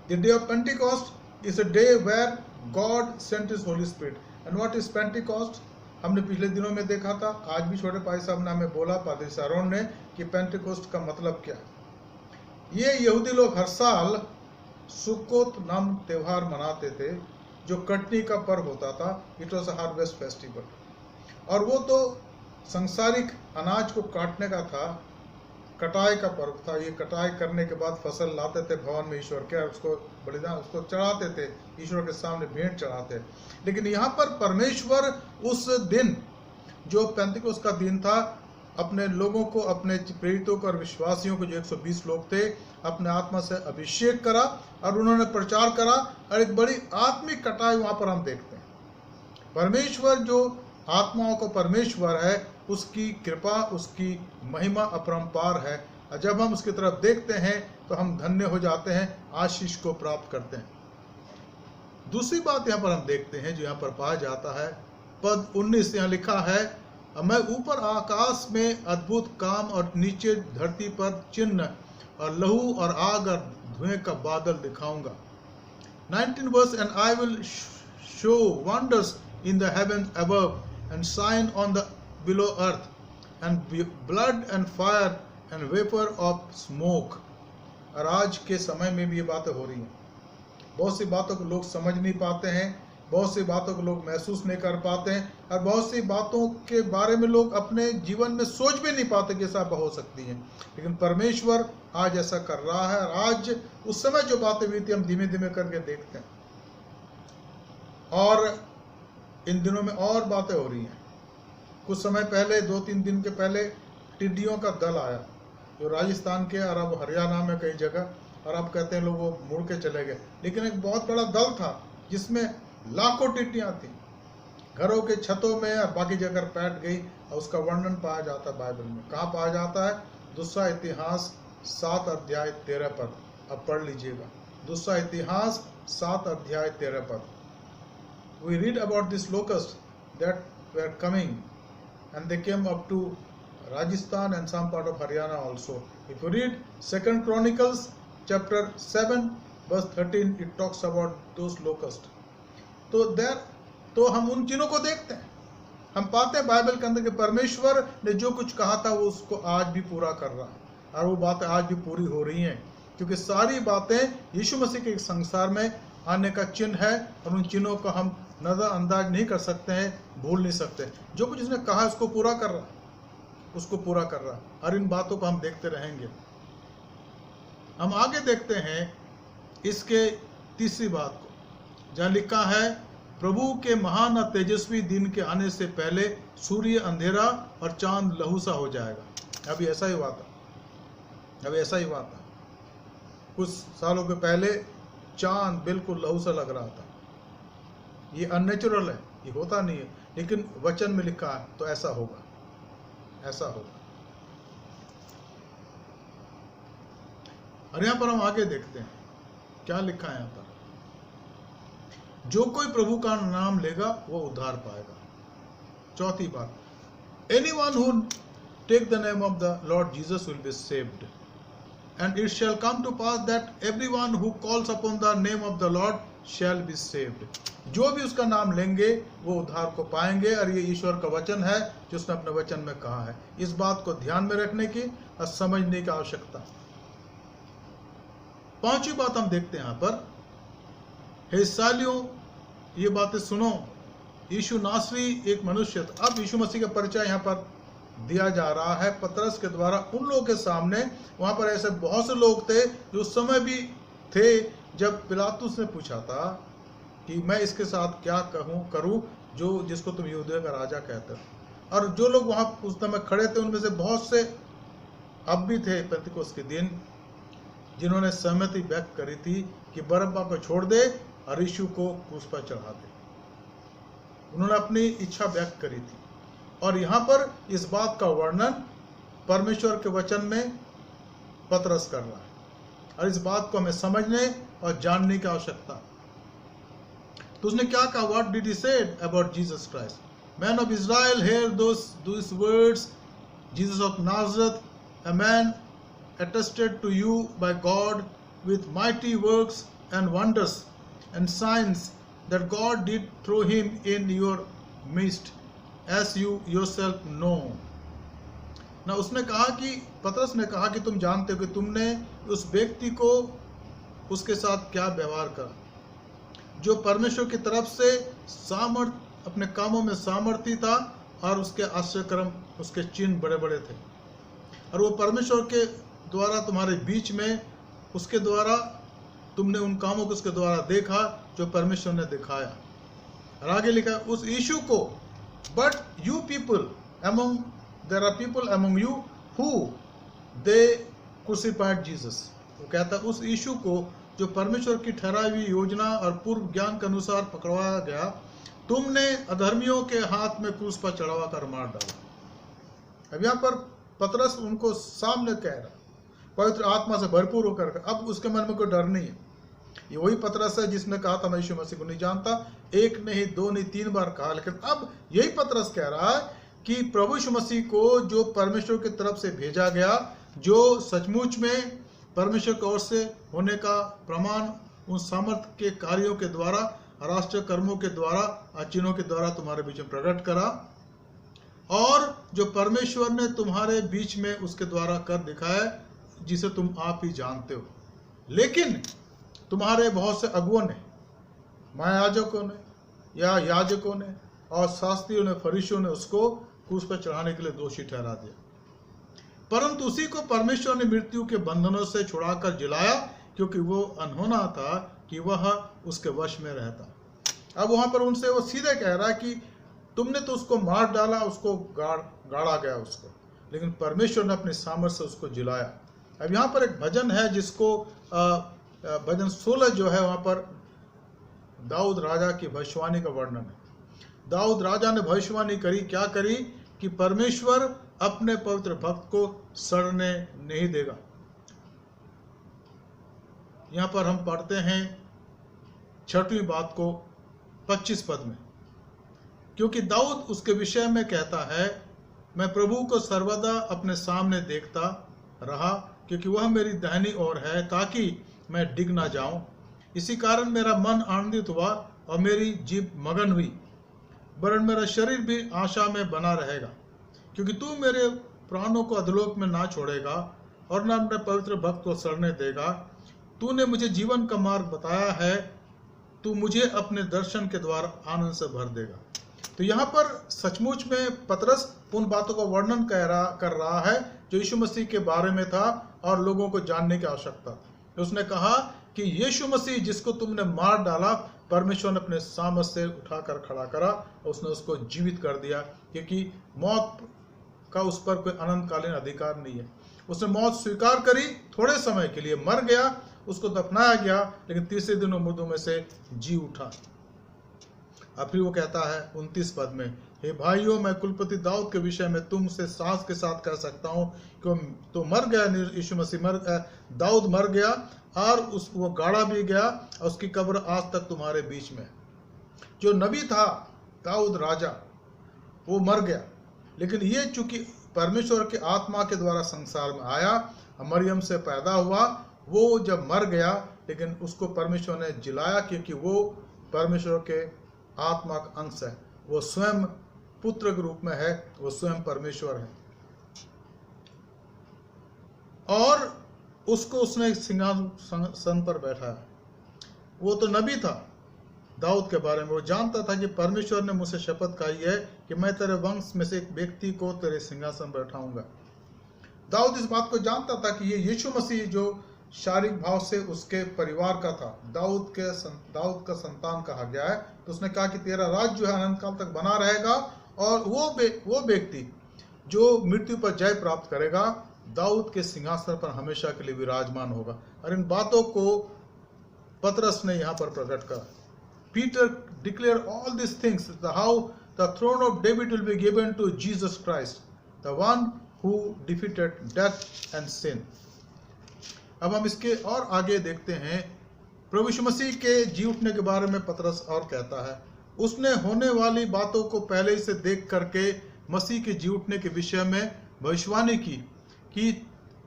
The day of Pentecost is a day where God sent His Holy Spirit. And what is Pentecost? हमने पिछले दिनों में देखा था, आज भी छोटे भाई साहब ने हमें बोला, पादरी सारोन ने, कि पेंटिकोस्ट का मतलब क्या है। ये यहूदी लोग हर साल सुक्कोत नाम त्यौहार मनाते थे, जो कटनी का पर्व होता था। It was a harvest festival. और वो तो सांसारिक अनाज को काटने का था, कटाई का पर्व था। ये कटाई करने के बाद फसल लाते थे भवन में ईश्वर के, उसको बलिदान, उसको चढ़ाते थे, ईश्वर के सामने भेंट चढ़ाते। लेकिन यहाँ पर परमेश्वर उस दिन, जो पेंतिकोस्त का दिन था, अपने लोगों को, अपने प्रेरितों को और विश्वासियों को, जो 120 लोग थे, अपने आत्मा से अभिषेक करा और उन्होंने प्रचार करा। और एक बड़ी आत्मिक कटाई वहाँ पर हम देखते हैं। परमेश्वर जो आत्माओं को परमेश्वर है, उसकी कृपा, उसकी महिमा अपरंपार है। और जब हम उसकी तरफ देखते हैं तो हम धन्य हो जाते हैं, आशीष को प्राप्त करते हैं। दूसरी बात यहाँ पर हम देखते हैं, जो यहाँ पर पाया जाता है, पद 19 यहाँ लिखा है, मैं ऊपर आकाश में अद्भुत काम और नीचे धरती पर चिन्ह और लहू और आग और धुएं का बादल दिखाऊंगा। 19 verse, and I will show wonders in the heavens above and sign on the below earth, and blood and fire and vapor of smoke। और आज के समय में भी ये बातें हो रही हैं। बहुत सी बातों को लोग समझ नहीं पाते हैं, बहुत सी बातों को लोग महसूस नहीं कर पाते हैं, और बहुत सी बातों के बारे में लोग अपने जीवन में सोच भी नहीं पाते कि ऐसा हो सकती है। लेकिन परमेश्वर आज ऐसा कर रहा है, और आज उस समय जो बातें हुई थी हम धीमे धीमे करके देखते हैं, और इन दिनों में और बातें हो रही हैं। कुछ समय पहले, 2-3 दिन के पहले टिड्डियों का दल आया जो राजस्थान के और अब हरियाणा में कई जगह, और अब कहते हैं लोग वो मुड़ के चले गए। लेकिन एक बहुत बड़ा दल था जिसमें लाखों टिड्डियां थी, घरों के छतों में और बाकी जगह बैठ गई, और उसका वर्णन पाया जाता है बाइबल में। कहाँ पाया जाता है? दूसरा इतिहास 7 अध्याय 13 पद। अब पढ़ लीजिएगा, दूसरा इतिहास 7 अध्याय 13 पद। We read about this locust that were coming, and they came up to Rajasthan and some part of Haryana also. If you read 2 Chronicles chapter 7 verse 13, it talks about those locusts. तो हम उन चीज़ों को देखते हैं, हम पाते हैं बाइबल के अंदर कि परमेश्वर ने जो कुछ कहा था वो उसको आज भी पूरा कर रहा है, और वो बातें आज भी पूरी हो रही हैं, क्योंकि सारी बातें यीशु मसीह के संसार में आने का चिन्ह है, और उन चिन्हों को हम नज़रअंदाज नहीं कर सकते हैं, भूल नहीं सकते। जो कुछ उसने कहा उसको पूरा कर रहा है, उसको पूरा कर रहा है, और इन बातों को हम देखते रहेंगे। हम आगे देखते हैं इसके तीसरी बात को, जहाँ लिखा है, प्रभु के महान और तेजस्वी दिन के आने से पहले सूर्य अंधेरा और चांद लहू सा हो जाएगा। अभी ऐसा ही हुआ था, अभी ऐसा ही हुआ था। कुछ सालों के पहले चांद बिल्कुल लहू सा लग रहा था। ये अननेचुरल है, ये होता नहीं है, लेकिन वचन में लिखा है तो ऐसा होगा, ऐसा होगा। और यहां पर हम आगे देखते हैं क्या लिखा है यहां पर, जो कोई प्रभु का नाम लेगा वो उद्धार पाएगा। चौथी बात, anyone who take the name of the Lord Jesus will be saved, and it shall come to pass that everyone who calls upon the name of the Lord shall be saved. जो भी उसका नाम लेंगे वो उद्धार को पाएंगे, और ये ईश्वर का वचन है जो उसने अपने वचन में कहा है। इस बात को ध्यान में रखने की और समझने की आवश्यकता। पांचवी बात हम देखते हैं यहाँ पर, हे इस्राएलियों ये बातें सुनो, यीशु नासरी एक मनुष्य था। अब यीशु मसीह का परिचय यहाँ पर दिया जा रहा है पतरस के द्वारा उन लोगों के सामने। वहां पर ऐसे बहुत से लोग थे जो उस समय भी थे जब पिलातुस ने पूछा था कि मैं इसके साथ क्या करूं जो जिसको तुम यहूदियों का राजा कहते हो। और जो लोग वहां उस समय खड़े थे उनमें से बहुत से अब भी थे पेंतिकोस्त के दिन जिन्होंने सहमति व्यक्त करी थी कि बरअब्बा को छोड़ दे और यीशु को क्रूस पर चढ़ा दे। उन्होंने अपनी इच्छा व्यक्त करी थी, और यहाँ पर इस बात का वर्णन परमेश्वर के वचन में पतरस कर रहा है, और इस बात को हमें समझने और जानने की आवश्यकता। तो उसने क्या कहा? What did he said about Jesus Christ? Man of Israel, here those words, Jesus of Nazareth, a man attested to you by God with mighty works and wonders and signs that God did through him in your midst, as you yourself know. ना उसने कहा कि पतरस ने कहा कि तुम जानते हो कि तुमने उस व्यक्ति को उसके साथ क्या व्यवहार करा, जो परमेश्वर की तरफ से अपने कामों में सामर्थ्य था, और उसके आश्चर्यक्रम, उसके चिन्ह बड़े बड़े थे, और वो परमेश्वर के द्वारा तुम्हारे बीच में, उसके द्वारा तुमने उन कामों को उसके द्वारा देखा जो परमेश्वर ने दिखाया। और आगे लिखा उस यीशु को, but you people among, there are people among you who they crucified Jesus. वो कहता उस यीशु को जो परमेश्वर की ठहराई हुई योजना और पूर्व ज्ञान के अनुसार पकड़वाया गया, तुमने अधर्मियों के हाथ में क्रूस पर चढ़ावा कर मार डाला। अब यहाँ पर पतरस उनको सामने कह रहा, पवित्र आत्मा से भरपूर होकर, अब उसके मन में कोई डर नहीं है। ये वही पतरस है जिसने कहा था मैं यीशु मसीह को नहीं जानता, एक नहीं, दो नहीं, 3 बार कहा। लेकिन अब यही पतरस कह रहा है कि प्रभु यीशु मसीह को जो परमेश्वर की तरफ से भेजा गया, जो सचमुच में परमेश्वर की ओर से होने का प्रमाण उन सामर्थ्य के कार्यों के द्वारा, राष्ट्रीय कर्मों के द्वारा, चिन्हों के द्वारा तुम्हारे बीच में प्रकट करा, और जो परमेश्वर ने तुम्हारे बीच में उसके द्वारा कर दिखाया, जिसे तुम आप ही जानते हो। लेकिन तुम्हारे बहुत से अगुओं ने, महायाजकों ने या याजकों ने और शास्त्रियों ने, फरीसियों ने उसको क्रूस पर चढ़ाने के लिए दोषी ठहरा दिया, परंतु उसी को परमेश्वर ने मृत्यु के बंधनों से छुड़ाकर जिलाया, क्योंकि वो अनहोना था कि वह उसके वश में रहता। अब वहां पर उनसे वो सीधे कह रहा है कि तुमने तो उसको मार डाला, उसको गाड़ा गया उसको, लेकिन परमेश्वर ने अपनी सामर्थ्य से उसको जिलाया। अब यहाँ पर एक भजन है जिसको भजन 16 जो है, वहां पर दाऊद राजा की भविष्यवाणी का वर्णन है। दाऊद राजा ने भविष्यवाणी करी, क्या करी कि परमेश्वर अपने पवित्र भक्त को सड़ने नहीं देगा। यहां पर हम पढ़ते हैं 6वीं बात को 25 पद में, क्योंकि दाऊद उसके विषय में कहता है, मैं प्रभु को सर्वदा अपने सामने देखता रहा, क्योंकि वह मेरी दाहिनी ओर है, ताकि मैं डिग ना जाऊं। इसी कारण मेरा मन आनंदित हुआ और मेरी जीभ मगन हुई, वरन मेरा शरीर भी आशा में बना रहेगा, क्योंकि तू मेरे प्राणों को अधोलोक में ना छोड़ेगा और न अपने पवित्र भक्त को सड़ने देगा। तूने मुझे जीवन का मार्ग बताया है, तू मुझे अपने दर्शन के द्वारा आनंद से भर देगा। तो यहाँ पर सचमुच में पतरस उन बातों का वर्णन कर रहा है जो यीशु मसीह के बारे में था और लोगों को जानने की आवश्यकता थी। उसने कहा कि यीशु मसीह जिसको तुमने मार डाला, परमेश्वर ने अपने सामर्थ्य से उठाकर खड़ा करा और उसने उसको जीवित कर दिया, क्योंकि मौत का उस पर कोई अनंतकालीन अधिकार नहीं है। उसने मौत स्वीकार करी, थोड़े समय के लिए मर गया, उसको दफनाया गया, लेकिन तीसरे दिन वो मुर्दों में से जी उठा। अब फिर वो कहता है 29 पद में, हे भाइयों, मैं कुलपति दाऊद के विषय में तुमसे साहस के साथ कह सकता हूँ कि तो मर गया, यीशु मसीह दाऊद मर गया और वो गाड़ा भी गया और उसकी कब्र आज तक तुम्हारे बीच में। जो नबी था दाऊद राजा, वो मर गया, लेकिन ये चूंकि परमेश्वर के आत्मा के द्वारा संसार में आया, मरियम से पैदा हुआ, वो जब मर गया, लेकिन उसको परमेश्वर ने जिलाया, क्योंकि वो परमेश्वर के आत्मा का अंश है। वो स्वयं पुत्र के रूप में है, वो स्वयं परमेश्वर है, और उसको उसने सिंहासन पर बैठाया। वो तो नबी था दाऊद के बारे में, वो जानता था कि परमेश्वर ने मुझसे शपथ खाई है कि मैं तेरे वंश में से एक व्यक्ति को तेरे सिंहासन पर बैठाऊंगा। दाऊद इस बात को जानता था कि ये यीशु मसीह जो शारीरिक भाव से उसके परिवार का था, दाऊद का संतान कहा गया है, तो उसने कहा कि तेरा राज्य जो है अनंत काल तक बना रहेगा, और वो व्यक्ति जो मृत्यु पर जय प्राप्त करेगा, दाऊद के सिंहासन पर हमेशा के लिए विराजमान होगा। और इन बातों को पतरस ने यहाँ पर प्रकट करा। Peter declared all these things, how the throne of David will be given to Jesus Christ, the one who defeated death and sin. अब हम इसके और आगे देखते हैं, प्रभु यीशु मसीह के जी उठने के बारे में पतरस और कहता है, उसने होने वाली बातों को पहले ही से देख करके मसीह के जी उठने के विषय में भविष्यवाणी की कि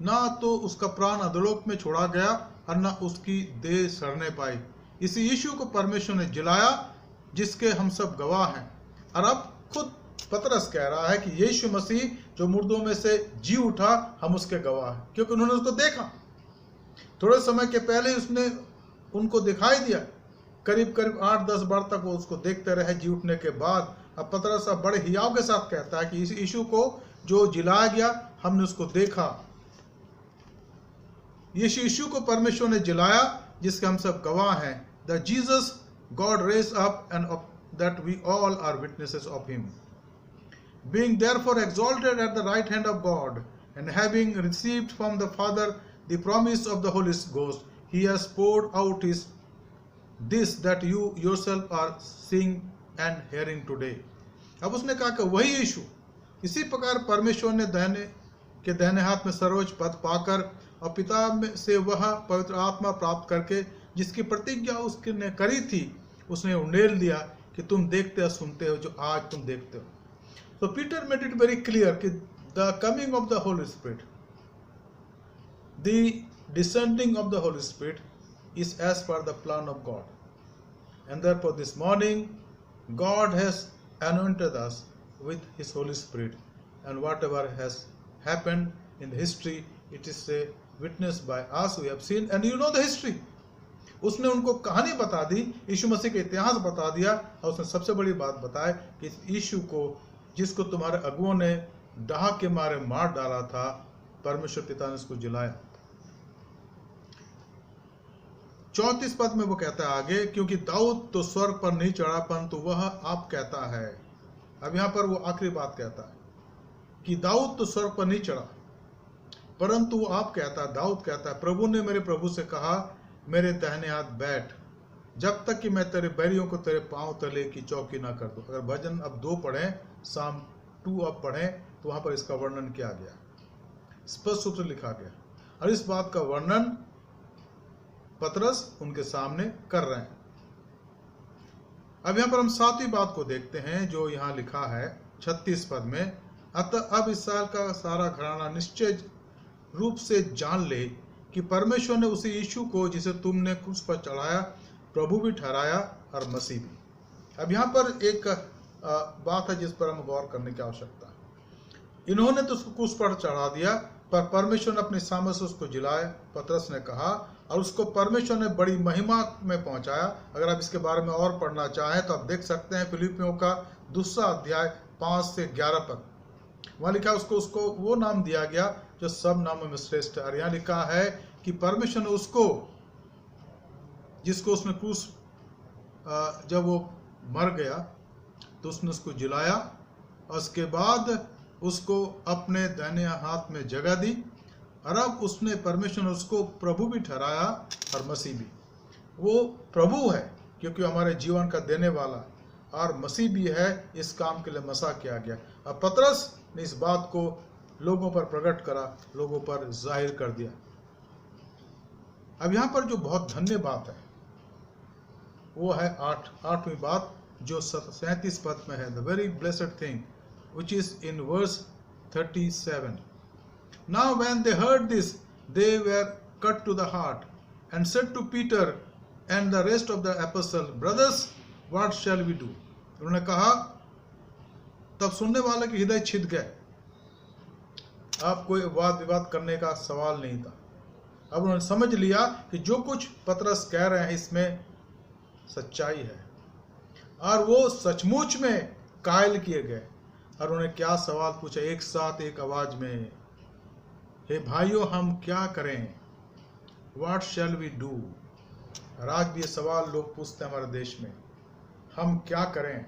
ना तो उसका प्राण अधोलोक में छोड़ा गया और ना उसकी देह सड़ने पाई। इसी यीशु को परमेश्वर ने जिलाया, जिसके हम सब गवाह हैं। और अब खुद पतरस कह रहा है कि यीशु मसीह जो मुर्दों में से जी उठा, हम उसके गवाह हैं, क्योंकि उन्होंने उसको देखा। थोड़े समय के पहले उसने उनको दिखाई दिया, करीब 8-10 बार तक वो उसको देखते रहे जी उठने के बाद। अब पतरस अब बड़े हियाव के साथ कहता है कि इस यीशु को जो जिलाया गया, हमने उसको देखा। यीशु को परमेश्वर ने जिलाया, जिसके हम सब गवाह हैं। The Jesus God raised up, and that we all are witnesses of him. Being therefore exalted at the right hand of God, and having received from the Father the promise of the Holy Ghost, he has poured out this that you yourself are seeing and hearing today. अब उसने कहा कि वही यीशु इसी प्रकार परमेश्वर ने दाहिने हाथ में सर्वोच्च पद पाकर और पिता में से वह पवित्र आत्मा प्राप्त करके जिसकी प्रतिज्ञा उसने करी थी, उसने उंडेल दिया कि तुम देखते और सुनते हो जो आज तुम देखते हो। तो Peter made it very clear कि the coming of the Holy Spirit, the descending of the Holy Spirit is as per the plan of God. And therefore this morning God has anointed us with his Holy Spirit, and whatever has happened in the history, it is witnessed by us, we have seen, and you know the history. उसने उनको कहानी बता दी, यीशु मसीह का इतिहास बता दिया, और उसने सबसे बड़ी बात बताई कि यीशु को, जिसको तुम्हारे अगुओं ने डाह के मारे मार डाला था, परमेश्वर पिता ने उसको जिलाया। 34 पद में वो कहता है आगे, क्योंकि दाऊद तो स्वर्ग पर नहीं चढ़ा परंतु वह आप कहता है। अब यहां पर वो आखिरी बात कहता है कि दाऊद तो स्वर्ग पर नहीं चढ़ा परंतु वो आप कहता है, दाऊद कहता है, प्रभु ने मेरे प्रभु से कहा, मेरे दाहिने हाथ बैठ, जब तक कि मैं तेरे बैरियों को तेरे पांव तले की चौकी ना कर दूं। अगर भजन अब 2 पढ़ें, साम 2 अब पढ़ें, तो वहां पर इसका वर्णन किया गया, स्पष्ट रूप से लिखा गया, और इस बात का वर्णन पतरस उनके सामने कर रहे हैं। अब यहां पर हम 7वीं बात को देखते हैं जो यहां लिखा है 36 पद में, अतः अब इस्राएल का सारा घराना निश्चय रूप से जान ले कि परमेश्वर ने उसी यीशु को, जिसे तुमने क्रूस पर चढ़ाया, प्रभु भी ठहराया और मसीह भी। अब यहाँ पर एक बात है जिस पर हम गौर करने की आवश्यकता है। इन्होंने तो उसको क्रूस पर चढ़ा दिया, पर परमेश्वर ने अपनी सामर्थ से उसको जिलाया, पतरस ने कहा, और उसको परमेश्वर ने बड़ी महिमा में पहुंचाया। अगर आप इसके बारे में और पढ़ना चाहें तो आप देख सकते हैं फिलिपियों का 2 अध्याय 5 से 11 पद। वहां लिखा उसको वो नाम दिया गया जो सब नामों में श्रेष्ठ है। और यहाँ लिखा है कि परमेश्वर ने उसको, जिसको उसने क्रूस, जब वो मर गया तो उसने उसको जिलाया, और उसके बाद उसको अपने दाहिने हाथ में जगह दी, और अब उसने, परमेश्वर ने उसको प्रभु भी ठहराया और मसीह भी। वो प्रभु है क्योंकि हमारे जीवन का देने वाला, और मसीह भी है, इस काम के लिए मसा किया गया। अब पतरस ने इस बात को लोगों पर प्रकट करा, लोगों पर जाहिर कर दिया। अब यहाँ पर जो बहुत धन्य बात है वो है 8वीं बात जो 37 पद में है, the very blessed thing which is in verse 37. Now when they heard this, they were cut to the heart and said to Peter and the rest of the apostles, brothers, what shall we do? उन्होंने कहा, तब सुनने वाले के हृदय छिद गए। अब कोई वाद विवाद करने का सवाल नहीं था। अब उन्होंने समझ लिया कि जो कुछ पतरस कह रहे हैं इसमें सच्चाई है, और वो सचमुच में कायल किए गए। और उन्हें क्या सवाल पूछा एक साथ, एक आवाज में, हे भाइयों, हम क्या करें? What shall we do? और आज भी ये सवाल लोग पूछते हैं हमारे देश में, हम क्या करें?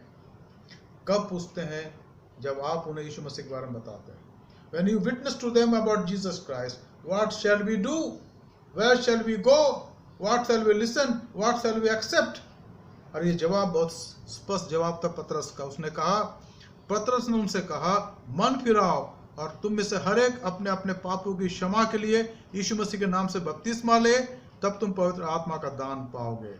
कब पूछते हैं? जब आप उन्हें यीशु मसीह के बारे में बताते हैं। When you witness to them about Jesus Christ, what shall we do? Where shall we go? What shall we listen? What shall we accept? और ये जवाब बहुत स्पष्ट जवाब था पतरस का। उसने कहा, पतरस ने उनसे कहा, मन फिराओ और तुम में से हर एक अपने अपने पापों की क्षमा के लिए यीशु मसीह के नाम से बपतिस्मा ले, तब तुम पवित्र आत्मा का दान पाओगे।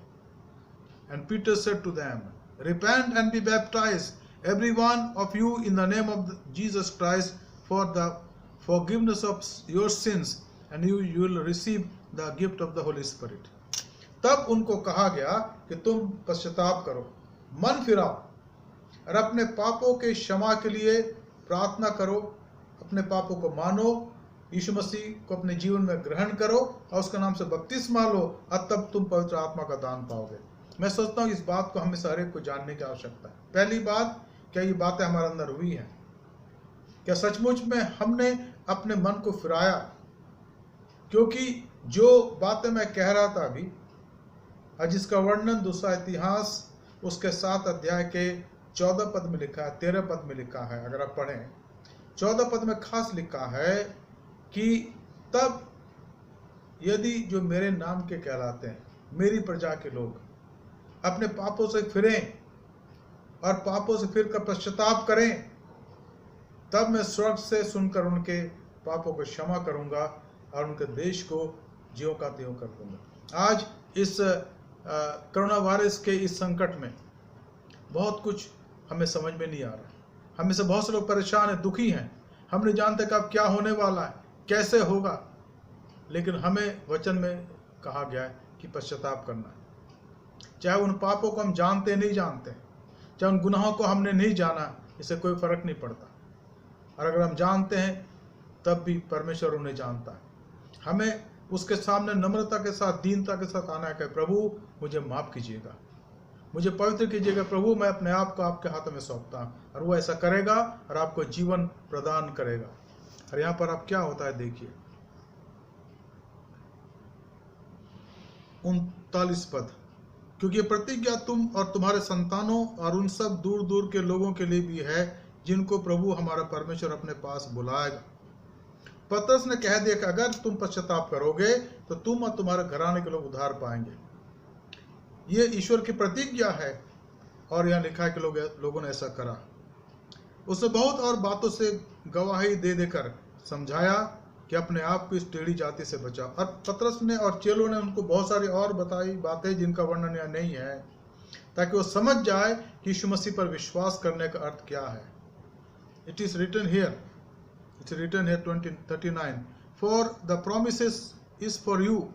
And Peter said to them, repent and be baptized, every one of you, in the name of Jesus Christ, for the forgiveness of your sins, and you will receive the gift of the Holy Spirit. तब उनको कहा गया कि तुम पश्चाताप करो, मन फिराओ और अपने पापों के क्षमा के लिए प्रार्थना करो, अपने पापों को मानो, यीशु मसीह को अपने जीवन में ग्रहण करो और उसके नाम से बपतिस्मा लो, और तब तुम पवित्र आत्मा का दान पाओगे। मैं सोचता हूँ इस बात को हमें सारे को जानने की आवश्यकता है। पहली बात, क्या ये बातें हमारे अंदर हुई हैं? क्या सचमुच में हमने अपने मन को फिराया? क्योंकि जो बातें मैं कह रहा था अभी, और जिसका वर्णन दूसरा इतिहास उसके 7 अध्याय के 14 पद में लिखा है, 13 पद में लिखा है। अगर आप पढ़ें 14 पद में खास लिखा है कि तब यदि जो मेरे नाम के कहलाते हैं, मेरी प्रजा के लोग अपने पापों से फिरें और पापों से फिरकर पश्चाताप करें, तब मैं स्वर्ग से सुनकर उनके पापों को क्षमा करूंगा और उनके देश को ज्यों का त्यों कर दूंगा। आज इस कोरोना वायरस के इस संकट में बहुत कुछ हमें समझ में नहीं आ रहा। हमें से बहुत से लोग परेशान हैं, दुखी हैं। हम नहीं जानते कब क्या होने वाला है, कैसे होगा, लेकिन हमें वचन में कहा गया है कि पश्चाताप करना है। चाहे उन पापों को हम जानते नहीं जानते, चाहे उन गुनाहों को हमने नहीं जाना, इससे कोई फर्क नहीं पड़ता। और अगर हम जानते हैं तब भी परमेश्वर उन्हें जानता है। हमें उसके सामने नम्रता के साथ, दीनता के साथ आना है कि प्रभु मुझे माफ कीजिएगा, मुझे पवित्र कीजिएगा प्रभु, मैं अपने आप को आपके हाथों में सौंपता हूँ। और वो ऐसा करेगा और आपको जीवन प्रदान करेगा। और यहाँ पर अब क्या होता है देखिए, 39 पद, क्योंकि प्रतिज्ञा तुम और तुम्हारे संतानों और उन सब दूर दूर के लोगों के लिए भी है जिनको प्रभु हमारा परमेश्वर अपने पास बुलाएगा। पतरस ने कह दिया कि अगर तुम पश्चाताप करोगे तो तुम और तुम्हारे घराने के लोग उद्धार पाएंगे। ये ईश्वर की प्रतिज्ञा है और यहाँ लिखा है कि लोगों ने ऐसा करा। उसने बहुत और बातों से गवाही दे देकर समझाया कि अपने आप को इस टेढ़ी जाति से बचाओ। और पतरस ने और चेलों ने उनको बहुत सारी और बताई बातें जिनका वर्णन यहाँ नहीं है, ताकि वो समझ जाए कि यीशु मसीह पर विश्वास करने का अर्थ क्या है। It is written here 39, for the promises is for you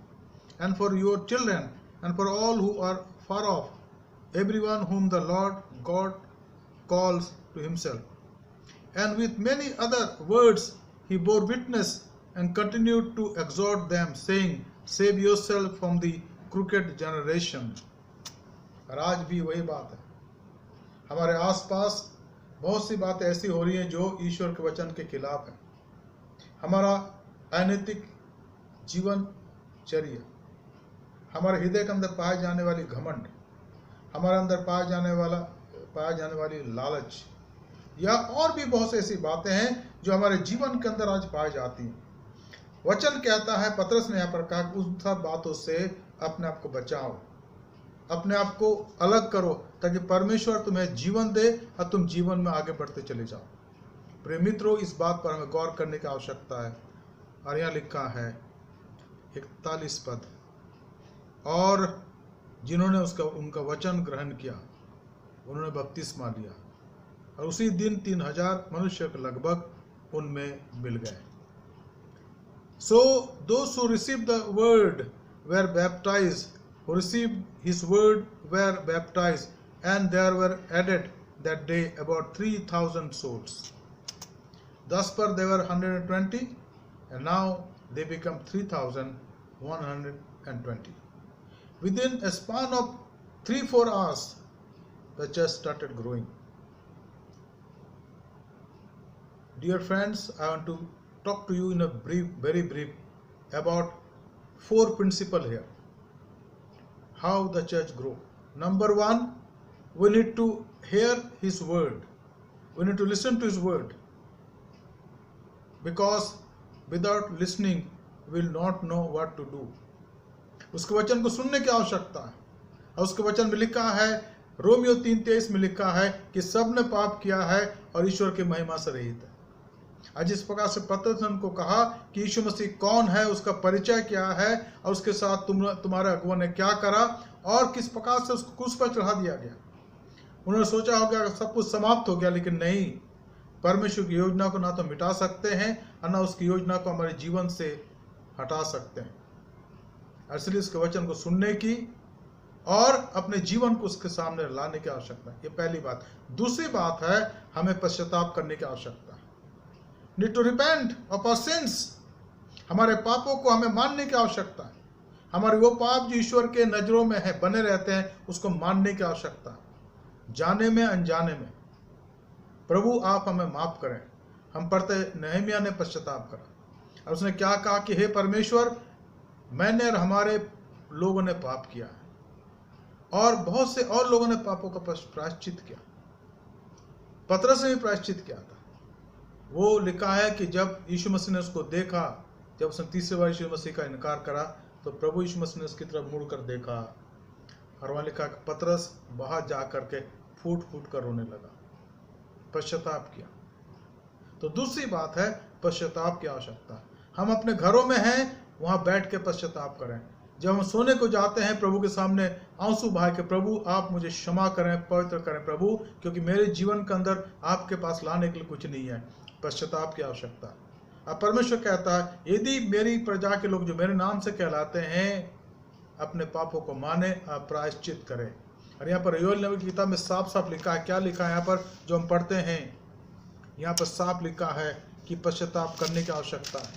and for your children and for all who are far off, everyone whom the Lord God calls to himself. And with many other words he bore witness and continued to exhort them, saying, save yourself from the crooked generation. और आज भी वही बात है, हमारे आसपास बहुत सी बातें ऐसी हो रही हैं जो ईश्वर के वचन के खिलाफ है। हमारा अनैतिक जीवन चर्या, हमारे हृदय के अंदर पाए जाने वाली घमंड, हमारे अंदर पाए जाने वाली लालच, या और भी बहुत सी ऐसी बातें हैं जो हमारे जीवन के अंदर आज पाई जाती हैं। वचन कहता है, पतरस ने यहाँ पर कहा, उन सब बातों से अपने आप को बचाओ, अपने आप को अलग करो, ताकि परमेश्वर तुम्हें जीवन दे और तुम जीवन में आगे बढ़ते चले जाओ। प्रिय मित्रों, इस बात पर हमें गौर करने की आवश्यकता है। और यहाँ लिखा है 41 पद, और जिन्होंने उनका वचन ग्रहण किया उन्होंने बपतिस्मा लिया, और उसी दिन 3000 मनुष्य के लगभग उनमें मिल गए। So those who received the word were baptized, who received his word were baptized, and there were added that day about 3,000 souls. Thus far they were 120, and now they become 3,120. Within a span of 3-4 hours, the church started growing. Dear friends, I want to talk to you in a very brief, about 4 principles here. How the church grow. Number 1, we need to hear his word. We need to listen to his word. Because without listening, we will not know what to do. उसके वचन को सुनने की आवश्यकता है। और उसके वचन में लिखा है, रोमियो 3:23 में लिखा है कि सब ने पाप किया है और ईश्वर की महिमा से रहित है। आज इस प्रकार से पतरस ने उनको कहा कि यीशु मसीह कौन है, उसका परिचय क्या है, और उसके साथ तुम्हारे अगुआ ने क्या करा और किस प्रकार से उसको क्रूस पर चढ़ा दिया गया। उन्होंने सोचा होगा कि सब कुछ समाप्त हो गया, लेकिन नहीं, परमेश्वर की योजना को ना तो मिटा सकते हैं और ना उसकी योजना को हमारे जीवन से हटा सकते हैं। इसलिए उसके वचन को सुनने की और अपने जीवन को उसके सामने लाने की आवश्यकता है। ये पहली बात। दूसरी बात है, हमें पश्चाताप करने की आवश्यकता है। Need to repent of our sins. हमारे पापों को हमें मानने की आवश्यकता है। हमारे वो पाप जो ईश्वर के नजरों में है, बने रहते हैं, उसको मानने की आवश्यकता है, जाने में अनजाने में। प्रभु आप हमें माफ करें। हम पढ़ते नहमिया ने पश्चाताप करा और उसने क्या कहा कि हे परमेश्वर, मैंने और हमारे लोगों ने पाप किया है, और बहुत से और लोगों ने पापों का प्रायश्चित किया। पतरस ने भी प्रायश्चित किया था। वो लिखा है कि जब यीशु मसीह ने उसको देखा, जब उसने तीसरी बार यीशु मसीह का इनकार करा, तो प्रभु यीशु मसीह ने उसकी तरफ मुड़कर देखा, और वहाँ लिखा कि पतरस बाहर जा करके फूट फूट कर रोने लगा, पश्चाताप किया। तो दूसरी बात है, पश्चाताप की आवश्यकता। हम अपने घरों में हैं, वहाँ बैठ के पश्चाताप करें। जब हम सोने को जाते हैं, प्रभु के सामने आंसू बहा के, प्रभु आप मुझे क्षमा करें, पवित्र करें प्रभु, क्योंकि मेरे जीवन के अंदर आपके पास लाने के लिए कुछ नहीं है। पश्चाताप की आवश्यकता। अब परमेश्वर कहता है, यदि मेरी प्रजा के लोग जो मेरे नाम से कहलाते हैं अपने पापों को माने, आप प्रायश्चित करें। और यहाँ पर योएल नबी की किताब में साफ साफ लिखा है। क्या लिखा है यहाँ पर जो हम पढ़ते हैं? यहाँ पर साफ लिखा है कि पश्चाताप करने की आवश्यकता है।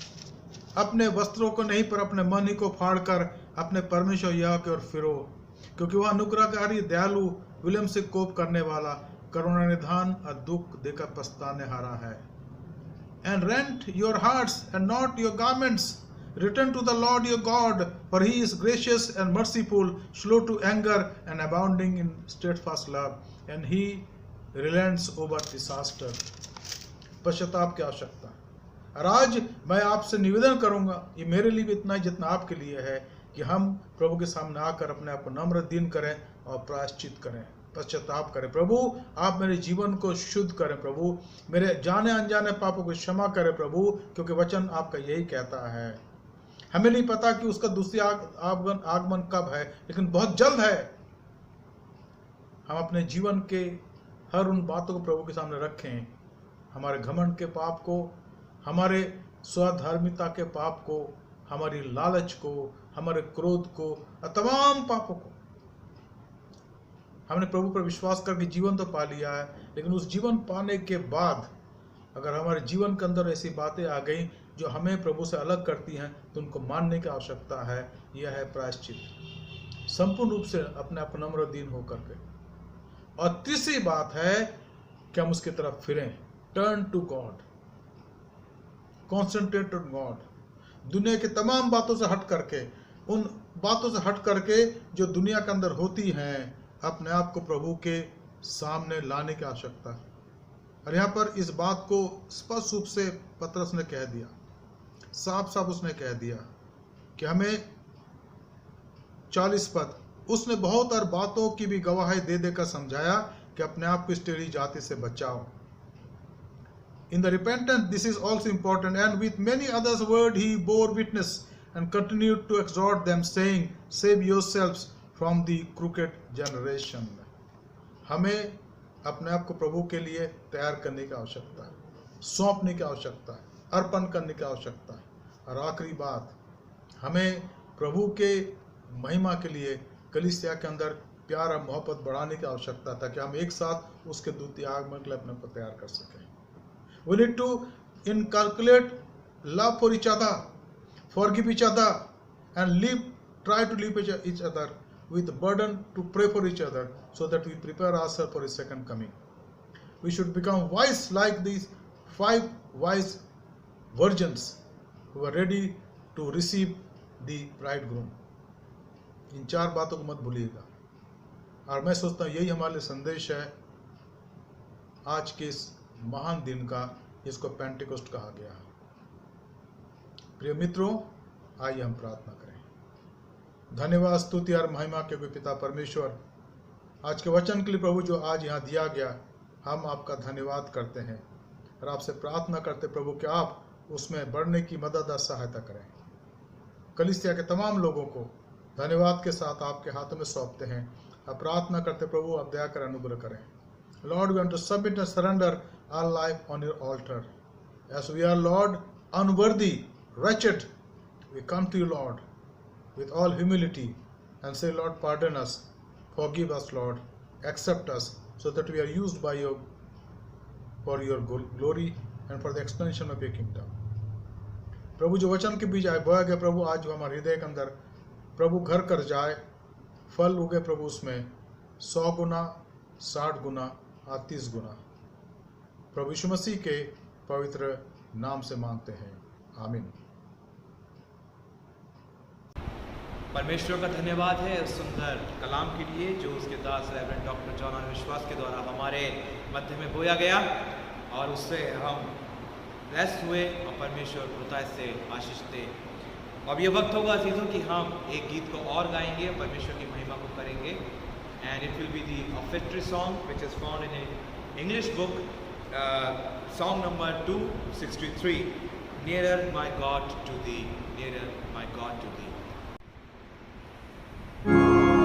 अपने वस्त्रों को नहीं पर अपने मन ही को फाड़कर अपने परमेश्वर यहोवा की ओर फिरो, क्योंकि वह अनुग्रहकारी, दयालु, विलम्ब से कोप करने वाला, करुणा निधान और दुख देकर पछताने हारा है। And rent your hearts and not your garments. Return to the Lord your God, for he is gracious and merciful, slow to anger and abounding in steadfast love, and he relents over disaster. पश्चाताप की आवश्यकता। और आज मैं आपसे निवेदन करूंगा, ये मेरे लिए भी इतना ही जितना आपके लिए है, कि हम प्रभु के सामने आकर अपने आप को नम्र दीन करें और प्रायश्चित करें, पश्चाताप करें। प्रभु आप मेरे जीवन को शुद्ध करें, प्रभु मेरे जाने अनजाने पापों को क्षमा करें प्रभु, क्योंकि वचन आपका यही कहता है। हमें नहीं पता कि उसका दूसरी आगमन कब है, लेकिन बहुत जल्द है। हम अपने जीवन के हर उन बातों को प्रभु के सामने रखें, हमारे घमंड के पाप को, हमारे स्वधार्मिकता के पाप को, हमारी लालच को, हमारे क्रोध को और तमाम पापों को। हमने प्रभु पर विश्वास करके जीवन तो पा लिया है, लेकिन उस जीवन पाने के बाद अगर हमारे जीवन के अंदर ऐसी बातें आ गई जो हमें प्रभु से अलग करती हैं, तो उनको मानने की आवश्यकता है। यह है प्रायश्चित, संपूर्ण रूप से अपने आप नम्र दीन होकर के। और तीसरी बात है कि हम उसकी तरफ फिरें, turn to God, concentrate on God. दुनिया की तमाम बातों से हट करके, उन बातों से हट करके जो दुनिया के अंदर होती हैं, अपने आप को प्रभु के सामने लाने की आवश्यकता है। और यहाँ पर इस बात को स्पष्ट रूप से पतरस ने कह दिया, साफ साफ उसने कह दिया कि हमें 40 पद, उसने बहुत और बातों की भी गवाही दे देकर समझाया कि अपने आप को इस टेढ़ी जाति से बचाओ। In the repentance, this is also important, and with many others word he bore witness and continued to exhort them, saying, save yourselves from the crooked generation. हमें अपने आप को प्रभु के लिए तैयार करने की आवश्यकता है, सौंपने की आवश्यकता है, अर्पण करने की आवश्यकता है। और आखिरी बात, हमें प्रभु के महिमा के लिए कलीसिया के अंदर प्यार और मोहब्बत बढ़ाने की आवश्यकता, ताकि हम एक साथ उसके द्वितीय आगमन के लिए अपने को तैयार कर सकें। We need to inculcate love for each other, forgive each other, and try to live each other with burden to pray for each other, so that we prepare ourselves for His second coming. We should become wise like these 5 wise virgins who are ready to receive the bridegroom. इन 4 बातों को मत भूलिएगा। और मैं सोचता हूँ यही हमारे लिए संदेश है आज के इस महान दिन का, जिसको पेंटिकोस्ट कहा गया है। प्रिय मित्रों, आइए हम प्रार्थना करें। धन्यवाद, स्तुति और महिमा के पिता परमेश्वर, आज के वचन के लिए प्रभु जो आज यहाँ दिया गया, हम आपका धन्यवाद करते हैं और आपसे प्रार्थना करते प्रभु कि आप उसमें बढ़ने की मदद और सहायता करें। कलीसिया के तमाम लोगों को धन्यवाद के साथ आपके हाथों में सौंपते हैं और प्रार्थना करते प्रभु आप दया कर अनुग्रह करें। Lord, we want to submit and surrender our life on your altar. As we are, Lord, unworthy, wretched, we come to you, Lord, with all humility and say, Lord, pardon us, forgive us, Lord, accept us, so that we are used by you for your glory and for the expansion of your kingdom. प्रभु जो वचन के बीज आए बोया गया प्रभु, आज जो हमारे हृदय के अंदर प्रभु घर कर जाए, फल उगे प्रभु उसमें 100 गुना, 60 गुना, 30 गुना। प्रभु यीशु मसीह के पवित्र नाम से मांगते हैं, आमीन। परमेश्वर का धन्यवाद है उस सुंदर कलाम के लिए जो उसके दास रेवरेंड डॉक्टर जॉन विश्वास के द्वारा हमारे मध्य में बोया गया, और उससे हम ब्लेस हुए और परमेश्वर कृपा से आशीष दे। अब ये वक्त होगा अजीजों कि हम एक गीत को और गाएंगे, परमेश्वर की महिमा को करेंगे, and it will be the offertory song which is found in an English book, song number 263, Nearer My God to Thee, Nearer My God to Thee. Nearer to thee.